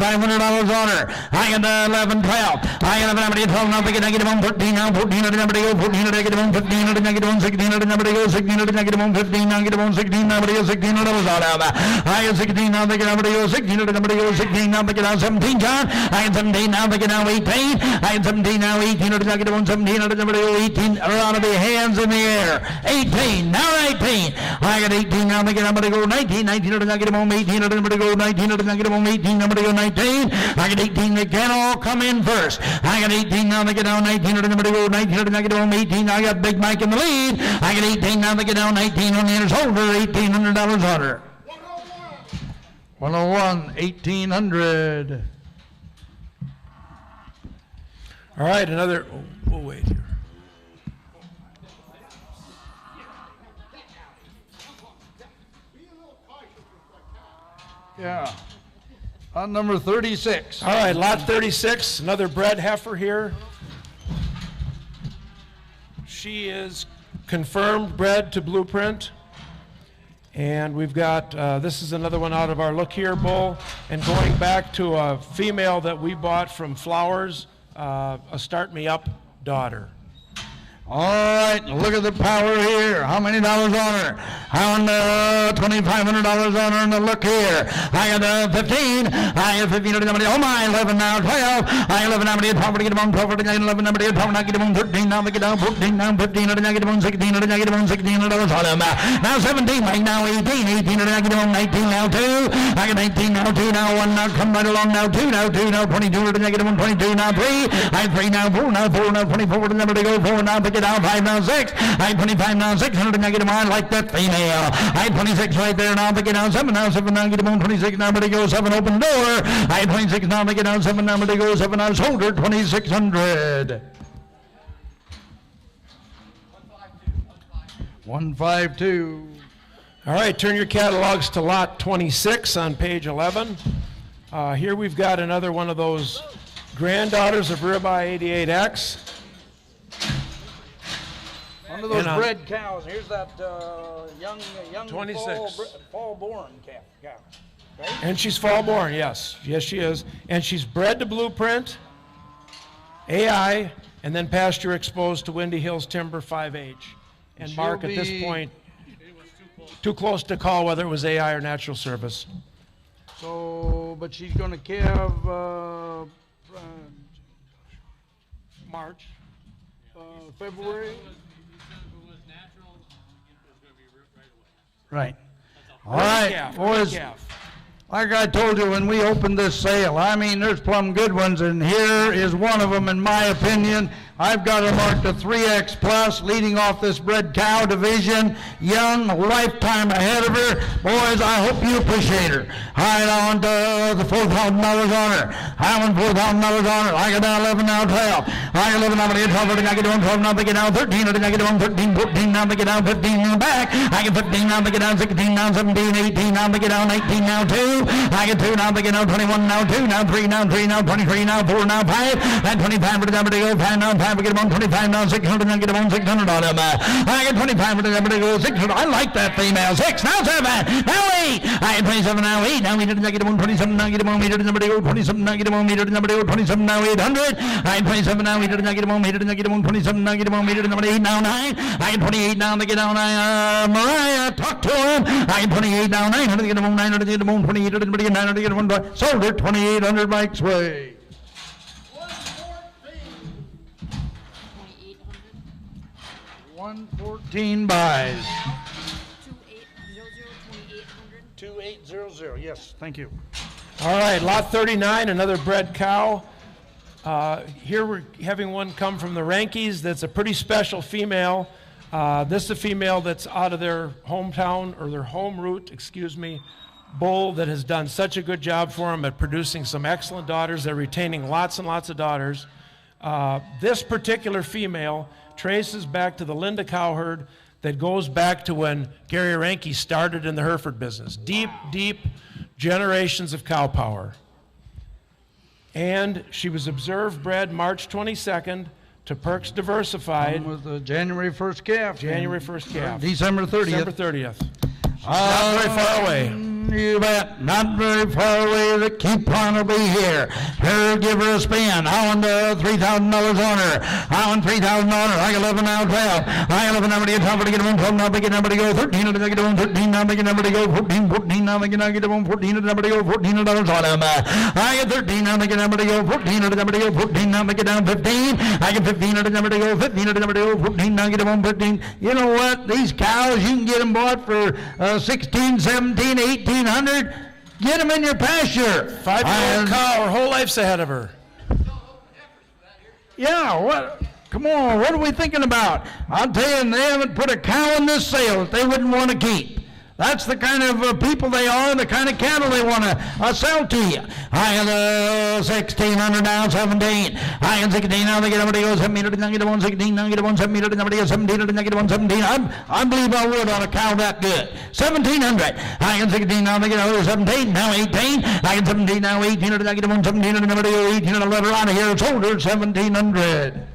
on her. I got 11, 12. I got 11, 12. Now they get them on 13. Now 14. Number to go 14. I get them on 15. I get them on 16. Number to go 16. I get them on 15. Now get them on 16. Number to go 16. On that. I got 16. Now they get number to go 16. Number to go 16. Now they get on 17, John. I got 17. Now they get now 18. I got 17. Now 18. I get them on 17. Number to go 18. Around everybody, hands in the air. 18, now 19. I got 18, now make it, I'm going to go 19. 19 to get him home, 18 to go 19 to get him home, 18, I'm going to go 19. I got 18, they can all come in first. I got 18, now make it down 19 to go 19 to get him home, 18. I got Big Mike in the lead. I got 18, now make it down 19 on the inner shoulder, $1,800 order. 101, 1,800. All right, another, we'll wait here. Yeah. On number 36. All right, lot 36, another bred heifer here. She is confirmed bred to blueprint. And we've got, this is another one out of our Look Here bull. And going back to a female that we bought from Flowers, a Start Me Up daughter. All right, look at the power here. How many dollars on her? On $2,500 on her, and the look here. I got 15. I got 15 to somebody. Oh my, 11 now, 12. I got 11 now, 12 to get them on, 12 to get 11 now, 12 now, get them on, 13 now, get down, 14 now, 15 to get them on, 16 to get them on, $1,600 on them. Now 17, right now 18, 18 to get them on, 19 now 2. I got 19 now 2, now 1 now, come right along now 2, now 2, now 22 to get them on, 22 now 3. I 3 now 4, now 4, now 24 to number to go, 4 now, pick it out, 5 now 6. I 25 now 600 now get him on like that female. I 26 right there now, pick it out, 7 now get him on, 26 now, but to go 7 open door. I 26 now, make it out, 7 now, but to go 7 now shoulder, 2,600. 152. All right, turn your catalogs to lot 26 on page 11. Here we've got another one of those granddaughters of Ribeye 88X. One of those And, bred cows. Here's that young 26. fall-born cow. Right? And she's fall-born, yes. Yes, she is. And she's bred to blueprint, AI, and then pasture exposed to Windy Hills Timber 5H. And She'll Mark, at this be- point, too close to call whether it was AI or natural service. So, but she's going to calve March. February. Right. All Early right, calf, boys. early calf. Like I told you when we opened this sale, I mean, there's plumb good ones, and here is one of them, in my opinion. I've got her marked a 3X plus, leading off this bred cow division. Young, lifetime ahead of her. Boys, I hope you appreciate her. Right on to the $4,000 on her. I won $4,000 on her. I got down 11, now 12. I got 11, now I get 12, I get down 12, now I get down 13, I get down 13, 14, now I get down 15, now back. I get 15, now I get down 16, now 17, 18, now I get down 18, now 2. I get 2, now I get down 21, now 2, now 3, now 3, now 23, now 4, now 5. At 25, but I'm going to go 5, now 5, we get them on 25, now 600, now get them on 600 on them. I get 25, but I'm going to go 600. I like that female. 6, now 7, now 8. I get 27, now 8, now we did get them on 27, now get them on meter, number to go 27, now get them on meter, number to go 27, now 800. I get 27, now we did get them on meter, now get them on 27, now get them on meter, number 8, now 9. I get 28, now they get down, Mariah, talk to him. I get 28, now 900, get them on 900, get them on 28, 900, get them on, sold it, 2,800 Mike's way. 114 buys. 2800. Yes, thank you. All right, lot 39, another bred cow. Here we're having one come from the Rankies that's a pretty special female. This is a female that's out of their hometown, or their home route, excuse me, bull that has done such a good job for them at producing some excellent daughters. They're retaining lots and lots of daughters. This particular female traces back to the Linda cow herd that goes back to when Gary Ranke started in the Hereford business. Deep, deep generations of cow power. And she was observed bred March 22nd to Perks Diversified. With the January 1st calf. January 1st calf. December 30th. December 30th. She's not very far away. You bet. Not very far away. The coupon will be here. Here, give her a spin. I want $3,000 on her. I want $3,000 on her. I got 11 now, 12. I got 11 number to get, 12 to get 1, 12 now, big number to go, 13 to get 1, 13 now, big number to go, 14, 14 now, big number to get 1, 14 to number to go, $14 on them. I get 13 now, big number to go, 14 to number to go, 14 now, make it down 15. I get 15 to number to go, 15 to number to go, 14 now, get 1, 15. You know what? These cows, you can get them bought for 16, 17, 1800. Get them in your pasture. 5-year-old cow, her whole life's ahead of her. Yeah, what? Come on, what are we thinking about? I'll tell you, they haven't put a cow in this sale that they wouldn't want to keep. That's the kind of people they are, the kind of cattle they want to sell to you. I got 1600 now, 17. I got 16 now, they get somebody goes 7 meters, now get 1, 16, now get 1, 7 meters, somebody goes 17, now get 1, 17. I believe I would on a cow that good. 1700. I got 16 now, they get another 17, now 18. I got 17 now, 18, now get 1, 17, and somebody goes 18, and I let her out of here. It's older, 1700.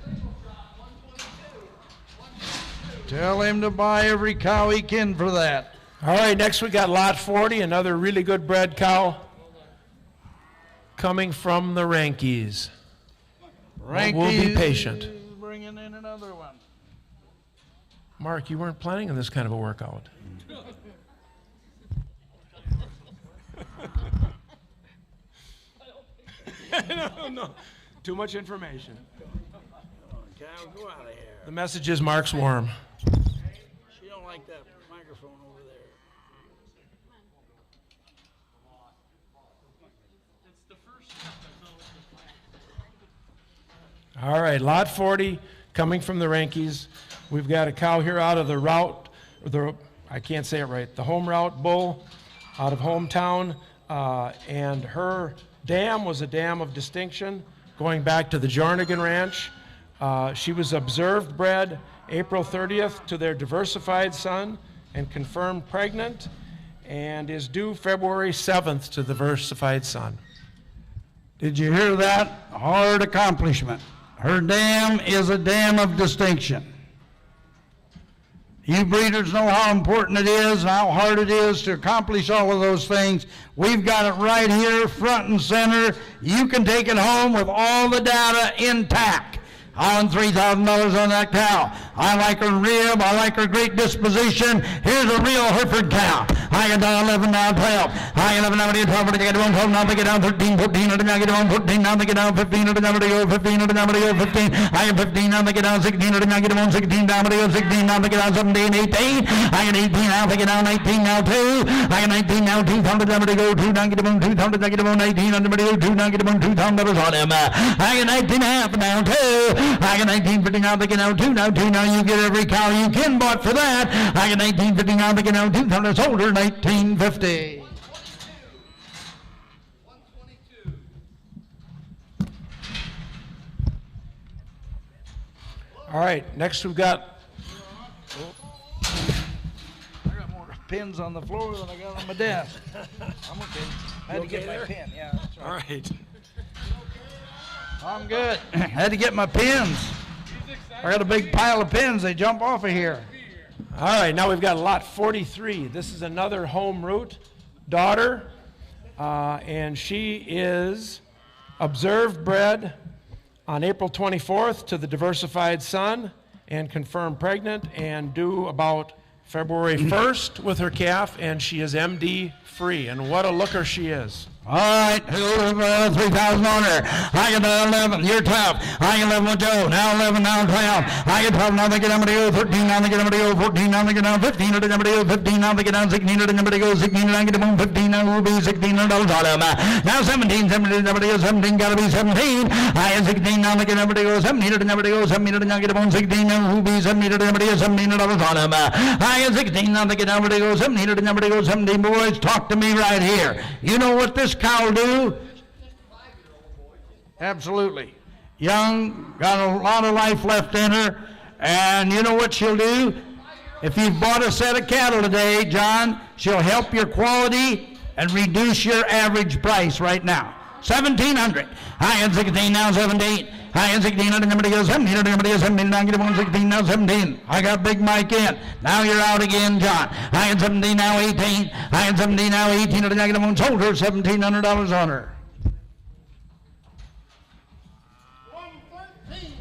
Tell him to buy every cow he can for that. All right, next we got lot 40, another really good bred cow coming from the Rankies. We'll be patient. Bringing in another one. Mark, you weren't planning on this kind of a workout. No. Too much information. Cow, go out of here. The message is Mark's warm. She don't like that microphone over there. All right, lot 40 coming from the Rankies. We've got a cow here out of the route, I can't say it right, the home route bull out of hometown. And her dam was a dam of distinction going back to the Jarnigan Ranch. She was observed bred April 30th to their diversified son and confirmed pregnant, and is due February 7th to the diversified son. Did you hear that? Hard accomplishment. Her dam is a dam of distinction. You breeders know how important it is, how hard it is to accomplish all of those things. We've got it right here, front and center. You can take it home with all the data intact. I want $3,000 on that cow. I like her rib. I like her great disposition. Here's a real Hereford cow. I get down 11 now, 12. I get 11 now, 12, I get 1, 12, now they get down 13, 14, now get down 14, now they get down 15, now they go 15, now they go 15. I get 15, now they get down 16, now get down 16, now they go 16, now they get down 17, 18. I get 18, now they get down 19, now 2. I get 19, now 2, now they go 2, now get down 2, now they get down 19, now they go 2, now get down 2, now on him. I get 19 half, now 2. I get 1950 now, they get out 2 now, 2 now, you get every cow you can bought for that. I get 1950 now, they get out 2 now, it's older, 1950. All right, next we've got, I got more pins on the floor than I got on my desk. I'm okay. I had to get my pin, yeah, that's right. all right. I'm good. I had to get my pins. I got a big pile of pins. They jump off of here. All right, now we've got lot 43. This is another home root daughter, and she is observed bred on April 24th to the diversified son and confirmed pregnant and due about February 1st with her calf, and she is MD free, and what a looker she is. All right, 3,000 on her. I get 11. You're tough. I get 11 with Joe. Now 11, now 12. I get 12. Now they get number to go 13. Now they get number to go 14. Now they get down 15. Now they number to go 15. Now they get down 16. Now they number to go 16. Now get them 15. Now will be $16 on them. Now 17. 17. Number to go 17. Got to be 17. I get 16. Now they get number to go 17. Now number to go 17. Now get them 16. Now will be 17. Number to go $17 on them. I get 16. Now they get number to go 17. Now number to go 17. Boys, talk to me right here. You know what this cow will do? Absolutely. Young, got a lot of life left in her, and you know what she'll do? If you've bought a set of cattle today, John, she'll help your quality and reduce your average price right now. 1,700. I had 16, now 17. I High and 16 under number to go 17 under number to go 17. Now get him on 16 now 17. I got Big Mike in. Now you're out again, John. High and 17 now 18. High and 17 now 18 under negative on Soldier. $1,700 on her. 113.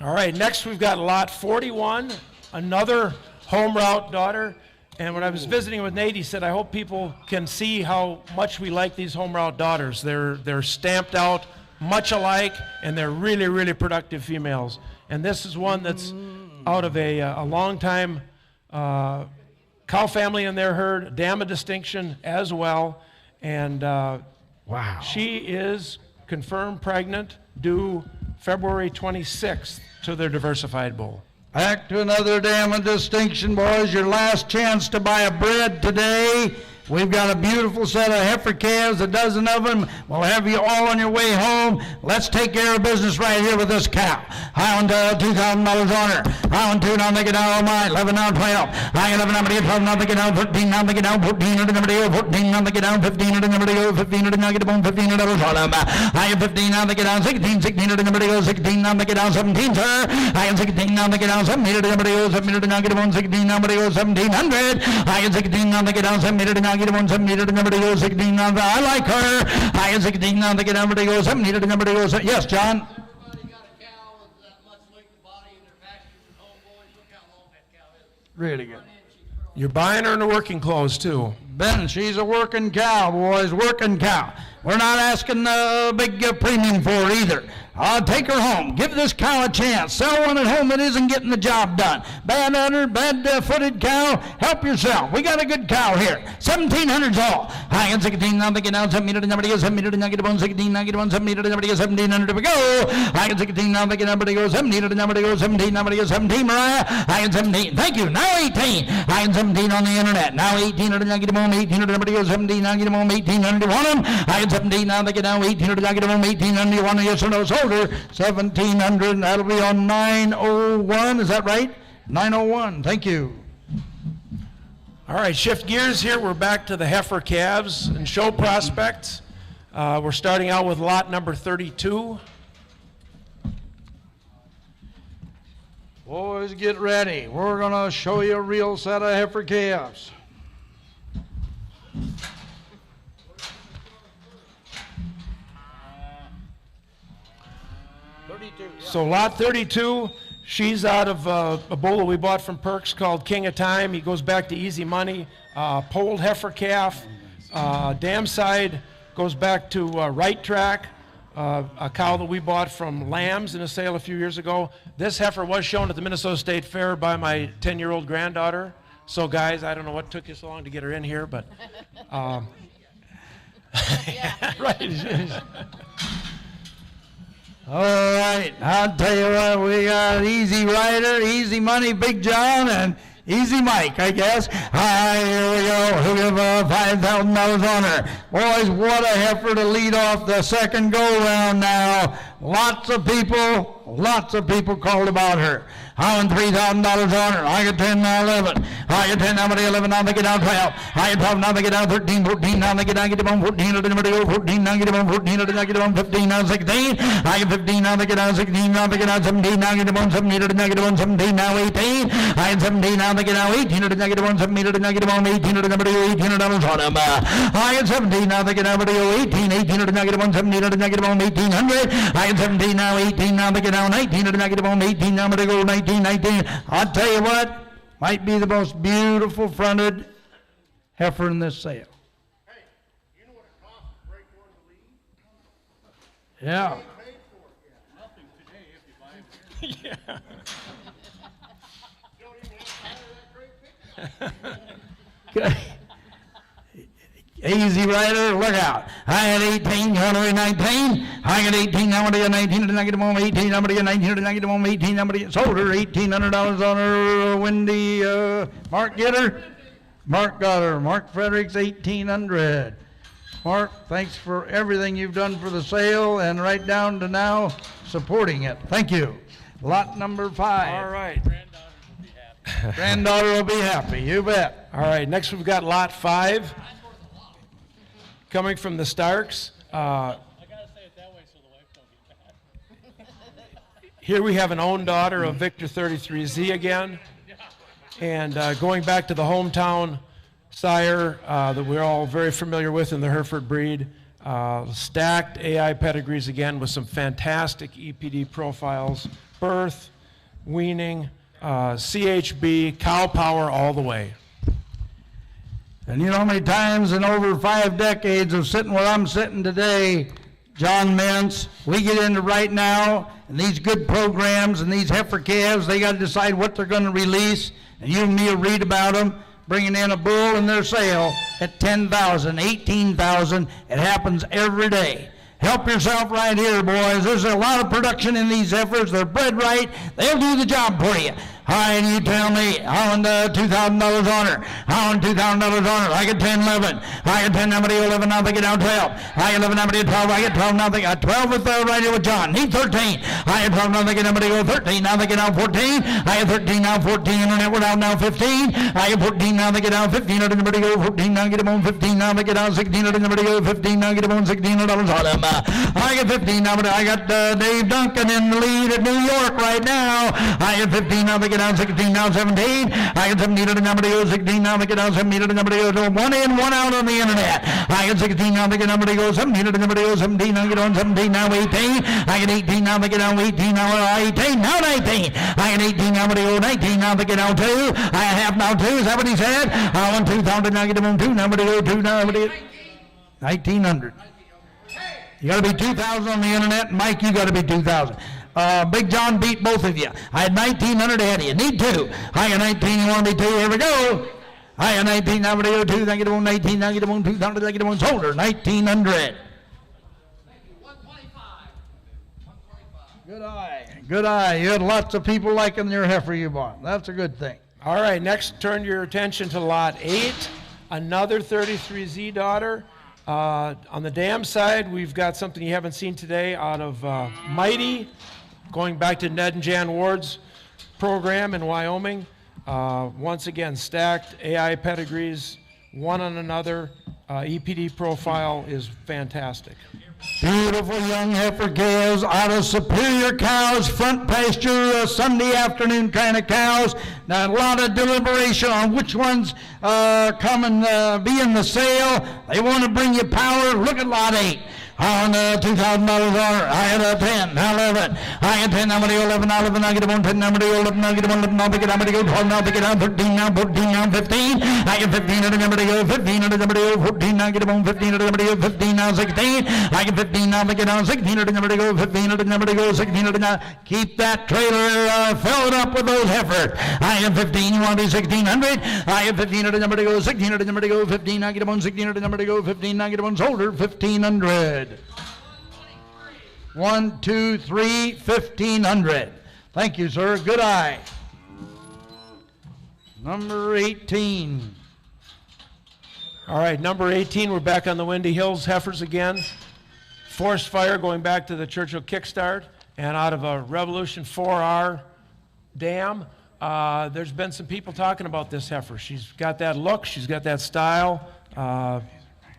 All right, next we've got lot 41, another home route daughter. And when I was visiting with Nate, he said, I hope people can see how much we like these home route daughters. They're stamped out much alike, and they're really, really productive females. And this is one that's out of a long-time cow family in their herd, dam of distinction as well. And Wow. she is confirmed pregnant, due February 26th to their diversified bull. Back to another dam of distinction, boys. Your last chance to buy a Bred today. We've got a beautiful set of heifer calves, a dozen of them. We'll have you all on your way home. Let's take care of business right here with this cow. Highland $2,000 on her. Highland 2, now make it down on mine. 11 now 12. High 11 number to 12, now make it down 13, now make it down 14 under number to 14, now make it down 15 under number to 15 under now get up on $1,500 on them. High 15, now make it down 16, 16 under number to 16, now make it down 17, sir. High 16, now make it down 17 under number to 17 under now get up on 16, now make it down 1,700. High 16, now make it down 17 under now get him on 7 meter to number to go 16 now. I like her. High and 16 now. They get number to go 7 meter to number to go. Yes, John. Everybody got a cow with that much length of body in their pastures and home, boys. Look how long that cow is. Really good. You're buying her in the working clothes, too. Ben, she's a working cow, boys. Working cow. We're not asking a big premium for her either. I'll take her home. Give this cow a chance. Sell one at home that isn't getting the job done. Bad udder, bad-footed cow. Help yourself. We got a good cow here. 1,700's all. High and 16 now. They get down 7 meter to number to go 7 meter to now get on 16 now get on 7 meter to number to go 1,700 to go. High and 16 now. They get number to go 7 meter to number to go 17 number to go 17. Mariah. High and 17. Thank you. Now 18. High and 17 on the internet. Now 1800 now get on 1800 number to go 17 now get on 1800 to want them. High and 17 now. They get down 1800 now get on 1800 you want a yes or no soldier. 1,700, that'll be on 901, is that right? 901, thank you. All right, shift gears here. We're back to the heifer calves and show prospects. We're starting out with lot number 32. Boys, get ready. We're going to show you a real set of heifer calves. So lot 32, she's out of a bull that we bought from Perks called King of Time. He goes back to easy money. Polled heifer calf. Dam side goes back to right track. A cow that we bought from Lambs in a sale a few years ago. This heifer was shown at the Minnesota State Fair by my 10-year-old granddaughter. So guys, I don't know what took you so long to get her in here, but right. All right, I'll tell you what, we got Easy Rider, Easy Money, Big John, and Easy Mike, I guess. Here we go. He'll give $5,000 on her. Boys, what a heifer to lead off the second go-round now. Lots of people called about her. Holland $3,000 on her. I get 10 now 11. I get 10 now 11. Now they get down 12. I get 12 now they get down 13, 14. Now they get down, get them on 14. Now they go 14. Now get them on 14. Now they get them on 15. Now 16. I get 15 now they get down 16. Now they get down 17. Now get them on 17. Now get them on 17. Now 18. I get 17 now they get down 18. Now get them on 17. Now get them on 18. Now get $18 on them. I get 17 now they get down 18. 18 now get them on 17. Now get them on 1800. I get 17 now 18. Now they get down 19. Now get them on 18. Now they go 19. I'll tell you what, might be the most beautiful fronted heifer in this sale. Hey, you know what it costs to break one to lead? Yeah. Paid for it yet. Nothing today if you buy it. Yeah. You don't even want to hire that great pickup. Easy Rider, look out. I had 18, you want to 19? I got 18, now I'm going to get 19, and I get them on 18, I'm going to get 19, and I get them on 18, I'm going to get sold her $1,800 on her Wendy, Mark get her? Mark got her. Mark Fredericks, 1,800. Mark, thanks for everything you've done for the sale and right down to now supporting it. Thank you. Lot number 5. All right. Granddaughter will be happy, you bet. All right, next we've got lot 5. Coming from the Starks, Here we have an own daughter of Victor 33Z again. And going back to the hometown sire that we're all very familiar with in the Hereford breed, stacked AI pedigrees again with some fantastic EPD profiles, birth, weaning, CHB, cow power all the way. And you know how many times in over 5 decades of sitting where I'm sitting today, John Mintz, we get into right now, and these good programs and these heifer calves, they got to decide what they're going to release, and you and me will read about them, bringing in a bull in their sale at 10,000, 18,000. It happens every day. Help yourself right here, boys. There's a lot of production in these heifers. They're bred right. They'll do the job for you. Hi, and you tell me, I want $2,000 on her. I want $2,000 on her. I get 10, 11. I get 10, now I get 11, now they get down 12. I get 11, now I get 12. I get 12, now they got 12 with right here with John. Need 13. I get 12, now they get number go 13. Now they get down 14. I get 13, now 14. Internet, we're down now 15. I get 14, now they get down 15. Or the number to go 14. Now get them on 15. Now they get down 16. Or the number to go 15. Now get them on $16 on them. I get 15, now I got Dave Duncan in the lead at New York right now. I get 15, now they get down 16, now 17. I get 17 to the number to go 16, now they get down 17 to the number to go 1 in, 1 out on the internet. I get 16, now they get number to go 17 to the number to go 17, now get on 17, now 18. I get 18, now they get down 18, now 18, now 19. I get 18, now they go 19, now they get down 2. I have now 2, is that what he said? I want 2,000, now get them on 2, now they go 2, now they get 1,900. You got to be 2,000 on the internet. Mike, you got to be 2,000. Big John beat both of you. I had 1,900 ahead of you. Need 2. I got 19. You want to be 2? Here we go. I got 19. Now we're going to go 2. Then get them on 19. Now get them on 2,000. Then get them on shoulder. 1,900. 125. Good eye. Good eye. You had lots of people liking your heifer you bought. That's a good thing. All right, next turn your attention to lot 8. Another 33Z daughter. On the dam side, we've got something you haven't seen today out of Mighty, going back to Ned and Jan Ward's program in Wyoming. Once again, stacked AI pedigrees, one on another. EPD profile is fantastic. Beautiful young heifer calves out of superior cows, front pasture, Sunday afternoon kind of cows. Now a lot of deliberation on which ones come and be in the sale. They want to bring you power. Look at lot 8. On $2,000 on her. I had 10, now 11. I had 10, now I'm going to go 11, now 11, now get them on 10, now I'm going to go 11, now get them on 11, now they get down, I'm going to go 12, now they get down 13, now 14, now 15. I get 15, and I'm going to go 15, and I'm going to go 14, now get them on 15, and I'm going to go 15, now 16. I get 15, now they get down 16, and I'm going to go 15, and I'm going to go 16, and now keep that trailer filled up with those heifers. I get 15, you want to be 1,600. I get 15, and I'm going to go 16, and I'm going to go 15, now get them on 16, and I'm going to go 15, now get them on shoulder, 1,500. 1, 2, 3, 1,500. Thank you, sir. Good eye. Number 18. All right, number 18, we're back on the Windy Hills heifers again. Forced fire going back to the Churchill Kickstart, and out of a Revolution 4R dam. There's been some people talking about this heifer. She's got that look, she's got that style.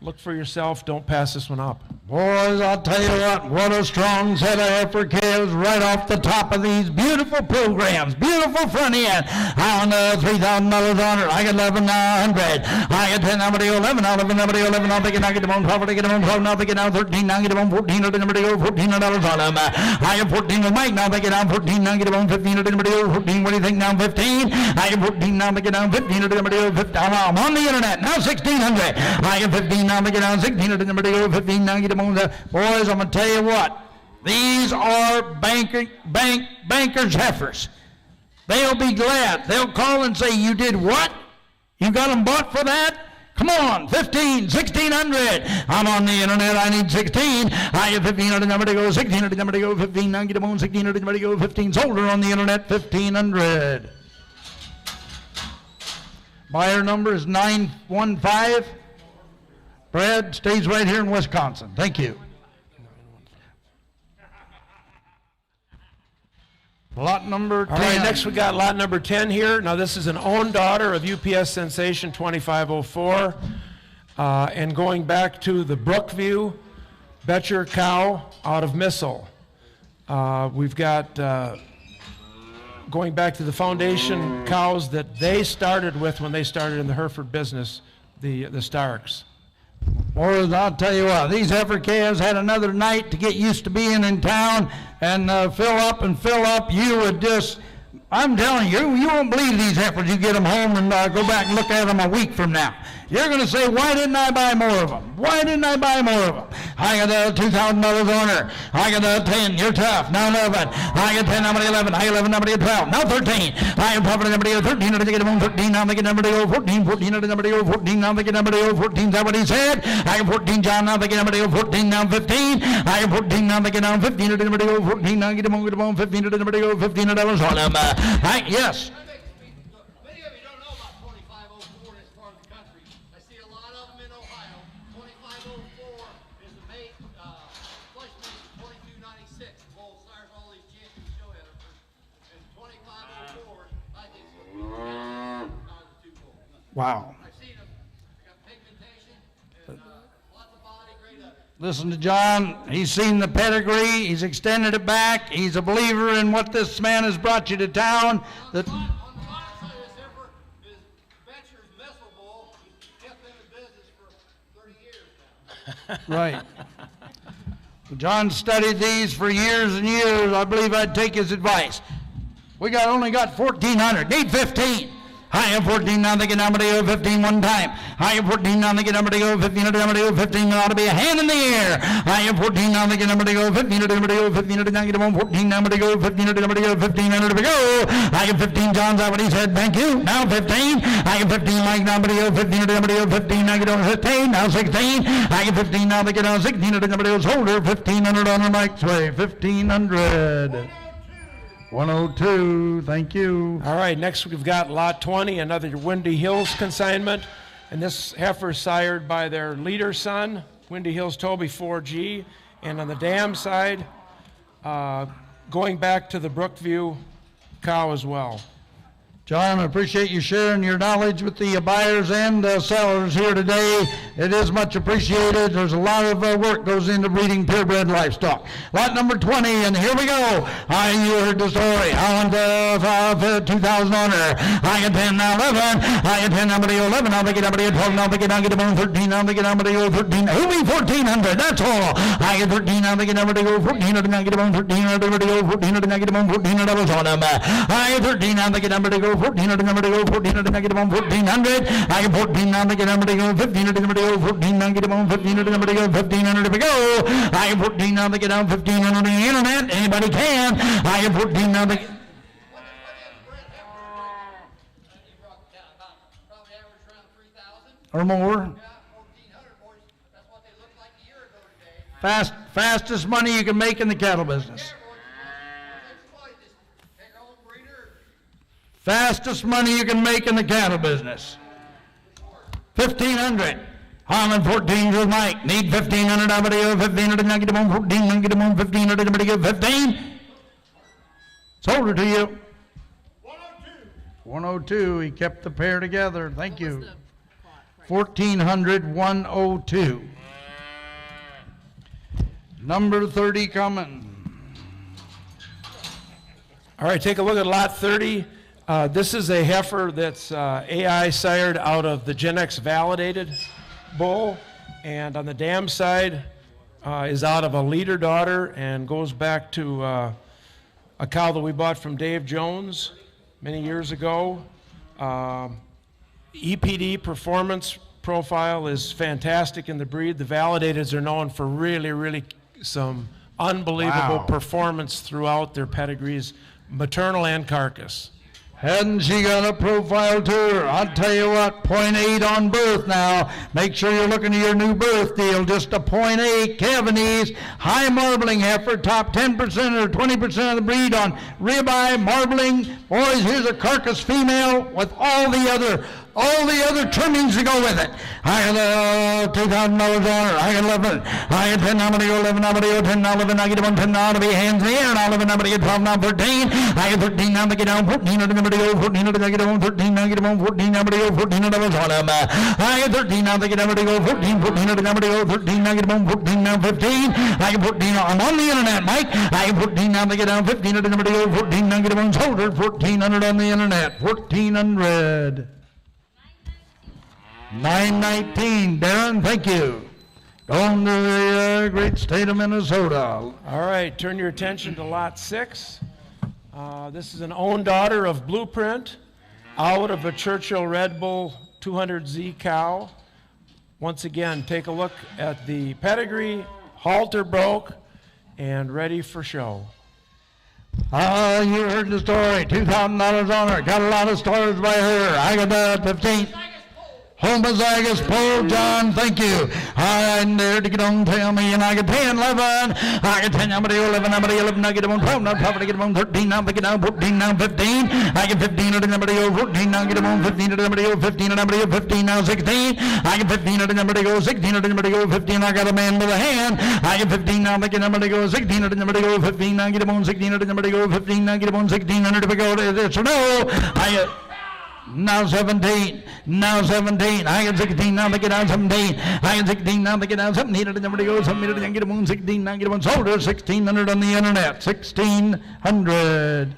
Look for yourself. Don't pass this one up. Boys, I'll tell you what a strong set of heifer calves right off the top of these beautiful programs. Beautiful front end. I want $3,000 on her. I get 11,900. I get 10, I'm going to go 11. I'll 11, I'm going to go 11. I'll take it, now get them on 12. I get them on 12. Now they get down 13. Now get them on 14. I'm going to go $1,400 on them. I get 14 with Mike. Now they get down 14. Now get them on 15. I'm going to go 14. What do you think now? 15. I get 14. Now they get down 15. I'm going to go 15. I'm on the internet. Now 1,600. I get 15. Now they get down 16. I'm going to go 15. Now get them on the boys. I'm going to tell you what. These are bankers' heifers. They'll be glad. They'll call and say, you did what? You got them bought for that? Come on, 15, 1,600. I'm on the internet. I need 16. I get 15. Number to go 16. Number to go 15. Now get them on 16. Number to go 15. Sold her on the internet, 1,500. Buyer number is 915. Bred stays right here in Wisconsin. Thank you. Lot number 10. All right, next we got lot number 10 here. Now this is an own daughter of UPS Sensation 2504. And going back to the Brookview Betcher cow out of Missile. We've got, going back to the foundation cows that they started with when they started in the Hereford business, the Starks. Boys, I'll tell you what, these heifer calves had another night to get used to being in town and fill up and fill up. You would just, I'm telling you, you won't believe these heifers. You get them home and go back and look at them a week from now. You're going to say, why didn't I buy more of them? Why didn't I buy more of them? I got $2,000 on her. I got 10. You're tough. Now 11. I got 10. Number 11. I got 11. Number 12. Now 13. I am probably number 13. I get him 13. Now they get number 14. 14. Number 14. Now they get number 14. Is that what he said? I got 14. John. Now they get number 14. Now 15. I got 14. Now they get down 15. Number 14. Now get him on 15. Number 15. That was all of them. Yes. Many of you don't know about 2504 in this part of the country. I see a lot of them in Ohio. 2504 is the mate, place mate 2296. Bull sires all these champions show Hereford. And 2504, I think, is the two bulls. Wow. I've seen them. They got pigmentation and lots of body, great up. Listen to John. He's seen the pedigree. He's extended it back. He's a believer in what this man has brought you to town. That On the bottom side of this heifer is Betcher's Missile Bull. He's kept them in business for 30 years now. right. John studied these for years and years. I believe I'd take his advice. We only got 1,400. Need 15. I have 14 now. They get number 15 one time. I have 14 now. They get number 15. Number 15 ought to be a hand in the air. I have 14 now. They get number 15. Number 15. Now get 14. Number 15. Number 15. Under the go. I have 15. John's already said thank you. Now 15. I have 15. Mike number 15. Number 15. Now get on 15. Now 16. I have 15 now. They get on 16. Number shoulder 1500 on the Mike's way. 1500. 102, thank you. All right, next we've got lot 20, another Windy Hills consignment. And this heifer is sired by their leader son, Windy Hills Toby 4G. And on the dam side, going back to the Brookview cow as well. John, I appreciate you sharing your knowledge with the buyers and sellers here today. It is much appreciated. There's a lot of work goes into breeding purebred livestock. Lot number 20, and here we go. You heard the story. I want 2,000 on her. I get 10, now 11. I get 10, number 11. Now they get number 12. Now they get down, get them on 13. Now they get number 13. Who be 1,400? That's all. I get 13. Now they get number 14. Now get them on 13. Now they get 14. Now get them on 14. That was all them. I get 13. Now they get number 1400, number to go 1400, now get them on 1400. I get 14 now, they get number to go 1500, number to go 14, now get them on 1500, number to go 1500, here we go. I get 14 now, they get down 1500 on the internet, anybody can. I get 14 now, they get... Or more. Yeah, 1,400 boys. That's what they looked like a year ago today. Fastest money you can make in the cattle business. Fastest money you can make in the cattle business. 1,500. Harlan 14 with Mike. Need 1,500. Number 1,500. Now get them on 14. Now get them on 1,500. Number 15. Sold her to you. 102. 102. He kept the pair together. Thank you. 1,400. 102. Number 30 coming. All right, take a look at lot 30. This is a heifer that's AI sired out of the Gen X validated bull, and on the dam side is out of a leader daughter and goes back to a cow that we bought from Dave Jones many years ago. EPD performance profile is fantastic in the breed. The validateds are known for really some unbelievable performance throughout their pedigrees, maternal and carcass. Hadn't she got a profile to her? I'll tell you what, 0.8 on birth now. Make sure you're looking at your new birth deal. Just a 0.8 Cavanese, high marbling heifer, top 10% or 20% of the breed on ribeye, marbling. Boys, here's a carcass female with all the other all the other trimmings to go with it. I got $2,000 on it. I got 11. I got 10. Now 11. Now 10. Now 11. I get 1 10. Now to be hands in the air. Now 11. Now get 12. Now 13. I get 13. Now to get down 14. Now to go 14. Now to get on 13. Now get on 14. Now to go 14. Now to go 14. I get 13. Now to get down to go 14. 14. Now to go 13. Now get on 14. Now 15. I get 14. I'm on the internet, Mike. I get 14. Now to get down 15. Now to go 14. Now get on shoulder. 1400 on the internet. 1400. 919. Darren, thank you. Going to the great state of Minnesota. All right, turn your attention to lot 6. This is an own daughter of Blueprint out of a Churchill Red Bull 200Z cow. Once again, take a look at the pedigree, halter broke, and ready for show. You heard the story. $2,000 on her. Got a lot of stars by her. I got 15. Homozygous Paul John, thank you. I'm there to get on, tell me, and I get 10, 11. I get 10, number 11, number 11, I get on 12, now 12, I get on 13, now I get on 14, now 15. I get 15 at the number 14, now I get on 15 at the number 15, at number 15, now 16. I get 15 at the number 16, at the number 15, I got a man with a hand. I get 15, now I get number 16, at the number 15, now I get on 16, at the number 15, now I get on 1600 to go to this or no. I get now 17, now 17, I get 16, now they get down 17, I get 16, now they get down 17, and the number to go, 17, and get them on 16, now get them on shoulder, 1600 on the internet, 1600.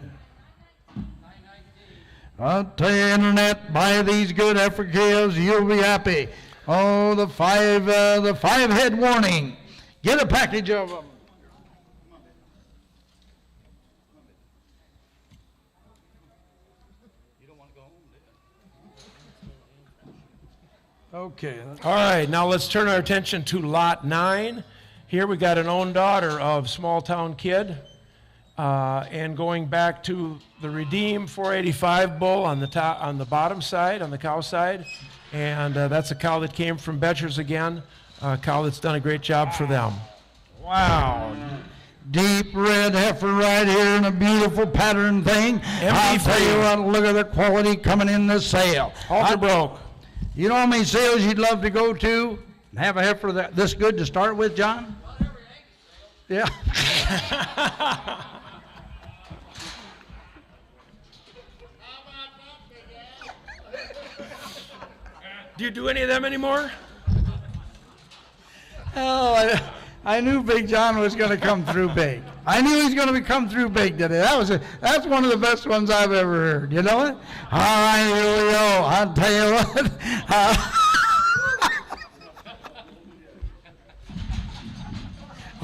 I'll tell you, internet, buy these good heifer calves, you'll be happy. Oh, the five head warning, get a package of them. Okay. All right, now let's turn our attention to lot 9. Here we got an own daughter of Small Town Kid. And going back to the Redeem 485 bull on the top, on the bottom side, on the cow side. And that's a cow that came from Betcher's again, a cow that's done a great job for them. Wow. Deep red heifer right here and a beautiful pattern thing. I'll tell you what, look at the quality coming in this sale. Halter broke. You know how many sales you'd love to go to and have a heifer this good to start with, John? Yeah. Do you do any of them anymore? Oh, I knew Big John was going to come through big. I knew he was going to come through big today. That's one of the best ones I've ever heard. You know it? All right, here we go. I'll tell you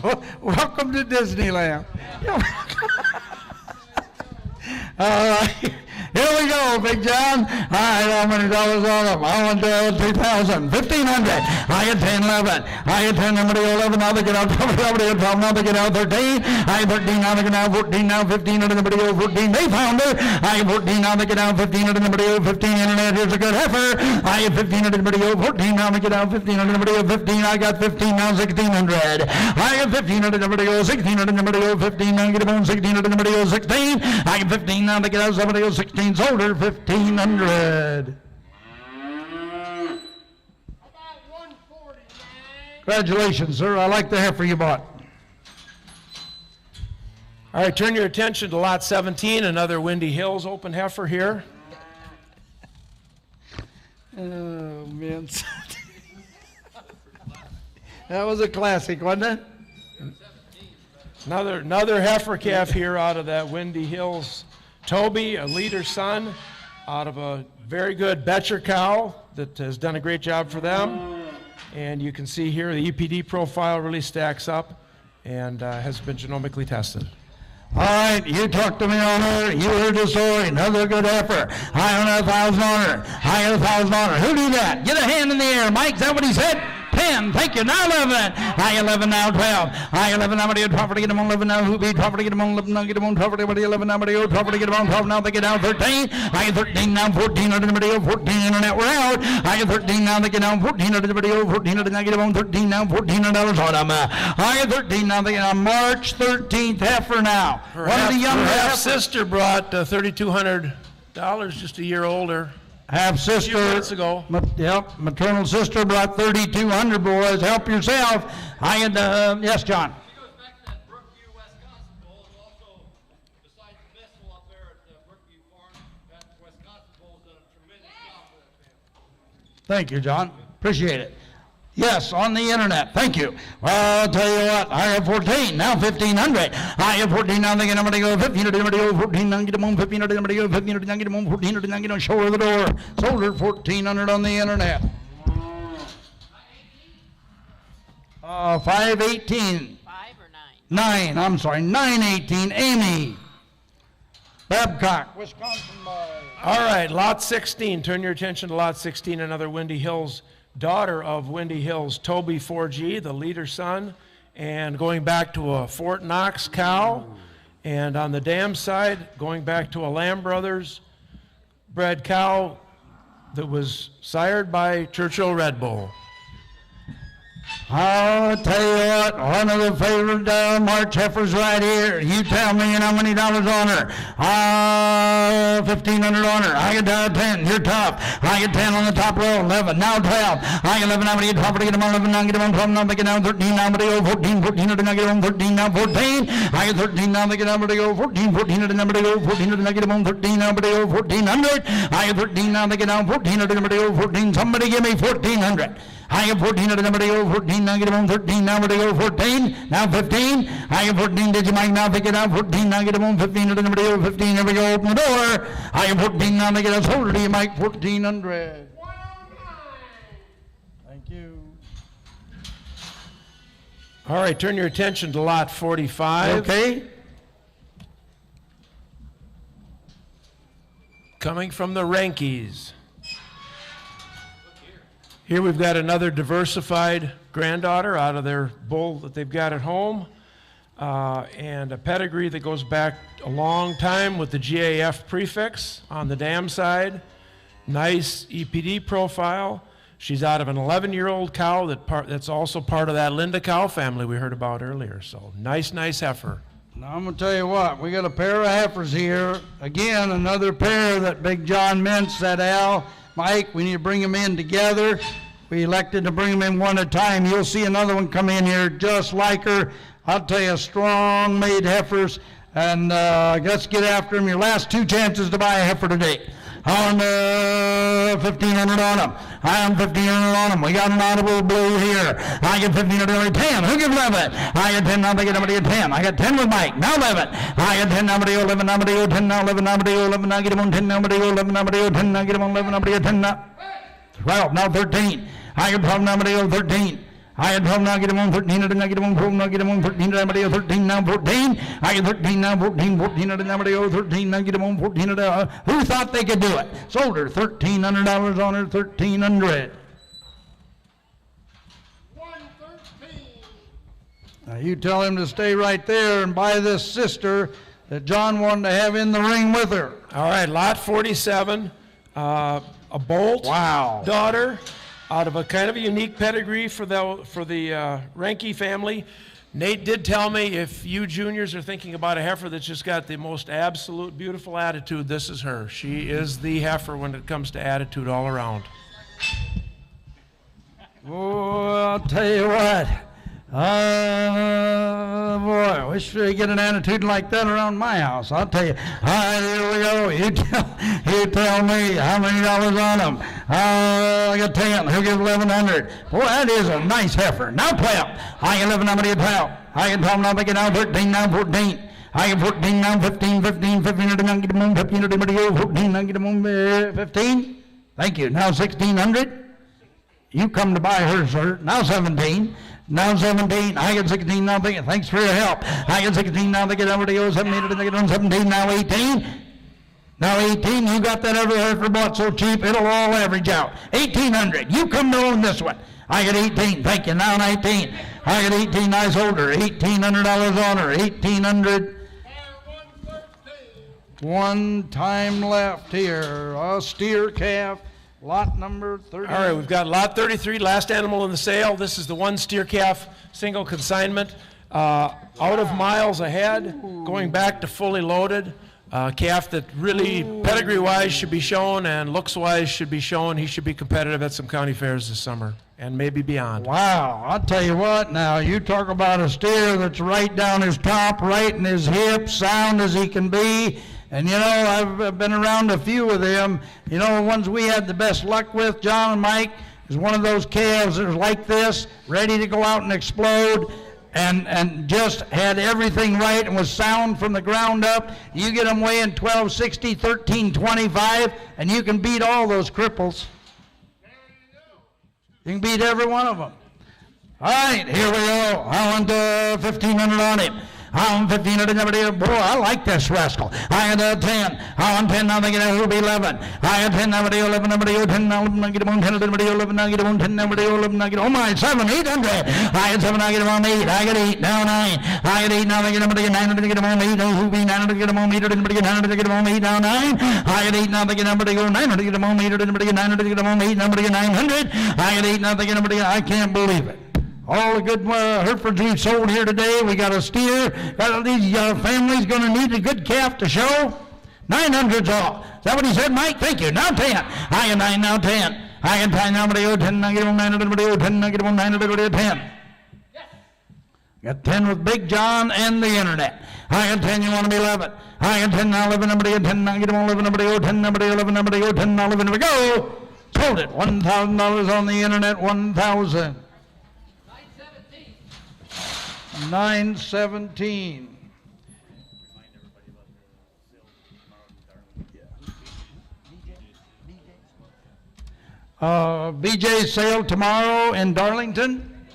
what. Welcome to Disneyland. All right. Here we go, Big John. All right, how many dollars on them? I want $2,000, $1,500. I get 10, 11. I get 10, number 11. Now they get out 12, now they get out 13. I get 13, now they get out 14, now 15, and number 14. They found her. I get 14, now they get out 15, and number 15. Internet, here's a good heifer. I get 15, and number 14, now they get out 15, and number 15. I got 15, now 1,600. I get 15, and number 16, and number 15. Now get them on 16, and number 16. I get 15, now they get out 16. Older, 1,500. Congratulations, sir. I like the heifer you bought. All right, turn your attention to lot 17, another Windy Hills open heifer here. Oh, man. That was a classic, wasn't it? Another heifer calf here out of that Windy Hills. Toby, a leader son, out of a very good Betcher cow that has done a great job for them. And you can see here the EPD profile really stacks up and has been genomically tested. All right, you talked to me on her. You heard the story. Another good heifer. I own 1,000 on her. I got 1,000 on her. Who did that? Get a hand in the air, Mike. Is that what he said? 10. Thank you. Now 11. I 11 now 12. I 11 now 12 to get them on 11 now. Who be 12 to get them on 11 now? Get them on 12 to get 11 now. 12 to get them on 12 now. They get down 13. I get 13 now 14 under the video 14 internet. We're out. I get 13 now. They get down 14 under the video 14 under the get them on 13 now. $14 on them. I get 13 now. They get on March 13th heifer now. One of the young half sister brought $3,200 just a year older. half-sister. A few minutes ago. Yep, maternal sister brought 3,200, boys. Help yourself. Yes, John? It goes back to that Brookview, Wisconsin Bowl, and also, besides the festival up there at the Brookview Farm, that Wisconsin Bowl's done a tremendous job for that family. Thank you, John. Appreciate it. Yes, on the internet. Thank you. Well, I'll tell you what. I have 14, now 1,500. I have 14, now thinking I'm going to go 1,500, I'm going to go 14, now get them on 1,500, I'm going to go 1,500, now get them on 1,400, now get them shoulder the door. Sold her 1,400 on the internet. 518. 5 or 9? 9, I'm sorry, 918, Amy. Babcock, Wisconsin boy. All right, lot 16. Turn your attention to lot 16, another Windy Hills, daughter of Windy Hills, Toby 4G, the leader son, and going back to a Fort Knox cow. And on the dam side, going back to a Lamb Brothers bred cow that was sired by Churchill Red Bull. I'll tell you what, one of the favorite March heifers right here. You tell me how many dollars on her. 1,500 on her. I get 10. You're tough. I get 10 on the top row. 11. Now 12. I get 11. Now get 12. Get them on 11. Now get them on 12. Now they get down 13. Now they go 14. 14. Now get on 13. Now 14. I get 13. Now they get down. They go 14. 14. Now they go 14. Now get them on 13. Now they go 1,400. I get 13. Now they get down 14. Now they go 14. Somebody give me 1,400. I get 14 at the number to go 14, now get them on 13, now to go 14, now 15, I get 14, did you Mike, now pick it out 14, now get them on 15 at the number to go 15, here we go, open the door, I get 14, now they get us hold to you Mike, 1,400. Thank you. All right, turn your attention to lot 45. Okay. Coming from the Rankies. Here we've got another diversified granddaughter out of their bull that they've got at home, and a pedigree that goes back a long time with the GAF prefix on the dam side. Nice EPD profile. She's out of an 11-year-old cow that's also part of that Linda cow family we heard about earlier. So nice heifer. Now I'm gonna tell you what, we got a pair of heifers here. Again, another pair that Big John Mintz said, Al, Mike, we need to bring them in together. We elected to bring them in one at a time. You'll see another one come in here just like her. I'll tell you, strong made heifers. And let's get after them. Your last 2 chances to buy a heifer today. On 1,500 on them. I am 1,500 on them. We got an audible blue here. I get 1,500 only 10. Who gives 11? I get 10. Now they get somebody at 10. I got 10 with Mike. Now 11. I get 10. Now 11. Now 10. Now 11. Now 11. Now get them on 10. Now 11. Now 10. Now get them on 11. Now 10. Now 12. Now 13. I get 12. Now 13. I had 12, now get them on 13, and then I get them on 12, now get them on 13, and I 13, now 14. I get 13, now 14, 14, and then I 13, now get them on 14, and who thought they could do it? Sold her $1,300 on her, 1,300. 113. Now you tell him to stay right there and buy this sister that John wanted to have in the ring with her. All right, lot 47, a Bolt daughter. Out of a kind of a unique pedigree for the Ranke family. Nate did tell me if you juniors are thinking about a heifer that's just got the most absolute beautiful attitude, this is her. She is the heifer when it comes to attitude all around. Oh, I'll tell you what. Boy, I wish we could get an attitude like that around my house. I'll tell you. All right, here we go. You tell me how many dollars on them. I got 10. Who gives 1,100? Boy, that is a nice heifer. Now 12. I get 11. Now I get 12. I get 12. Now I get now 13. Now 14. I get 14. Now 15. 15. 15. Now get them on 15. Now get 14. Now get them on 15. Thank you. Now 1,600. You come to buy her, sir. Now 17. Now 17, I get 16, now they get, thanks for your help. I get 16, now they get over to go 17, they get on 17, now 18. Now 18, you got that every heifer bought so cheap, it'll all average out. 1,800, you come to own this one. I get 18, thank you, now 19. I get 18, I sold her, $1,800 on her, 1,800. 1 time left here, a steer calf. Lot number 30. All right, we've got lot 33, last animal in the sale. This is the 1 steer calf, single consignment. Out of miles ahead, going back to fully loaded. Calf that really pedigree-wise should be shown and looks-wise should be shown. He should be competitive at some county fairs this summer and maybe beyond. Wow, I'll tell you what now, you talk about a steer that's right down his top, right in his hip, sound as he can be. And you know, I've been around a few of them. You know, the ones we had the best luck with, John and Mike, is one of those calves that was like this, ready to go out and explode. And just had everything right and was sound from the ground up. You get them weighing 1260, 1325, and you can beat all those cripples. You can beat every one of them. All right, here we go. I want 1,500 on him. I'm 1,500. Boy, I like this rascal. I had 10. I want 10. Now they get a 11. I had 10. Now they 11. Now they 10. Now they get 1. 10. Now they 11. Now get 1. 10. Now they 11. Now get, oh my, 7, 800. I had 7. I get 1. 8. I get 8. Now 9. I get 8. Now they get 9. They get 1. 8. Now who be 9? They get 1. 8. They get 9. They get 1. 8. Now 9. I get 8. Now they get 9. They go 9. They get 1. 8. They get 9. They get 1. 8. Now they get 900. I get 8. Now they get 9. I can't believe it. All the good Herefords we've sold here today. We got a steer. Got these families going to need a good calf to show. 900's all. Is that what he said, Mike? Thank you. Now 10. I got 9. Now 10. I got 10. Now 10. Now get 1. 900. 10. Now get 1. 900. 10. Got 10 with Big John and the internet. I got 10. You want to be 11. I got 10. Now 11. Number 10. Now get 1. 11. Number 10. Number 11. Number 10. Now 11. We go. Sold it. $1,000 on the internet. 1,000. 917. BJ's sale tomorrow in Darlington.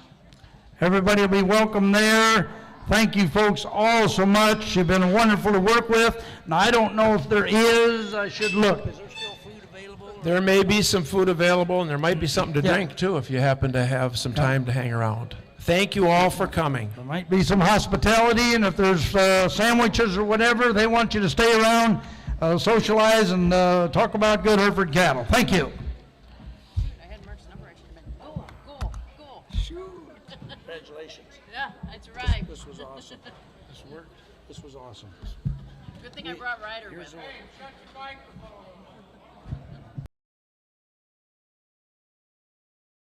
Everybody will be welcome there. Thank you folks all so much. You've been wonderful to work with. Now I don't know if there is. I should look. Is there still food available? There may be some food available, and there might be something to drink too if you happen to have some time to hang around. Thank you all for coming. There might be some hospitality, and if there's sandwiches or whatever, they want you to stay around, socialize, and talk about good Hereford cattle. Thank you. I had Mark's number. I should have been, go. Shoot. Congratulations. Yeah, that's right. This was awesome. This worked. This was awesome. Good thing I brought Ryder with me. Hey, shut your microphone.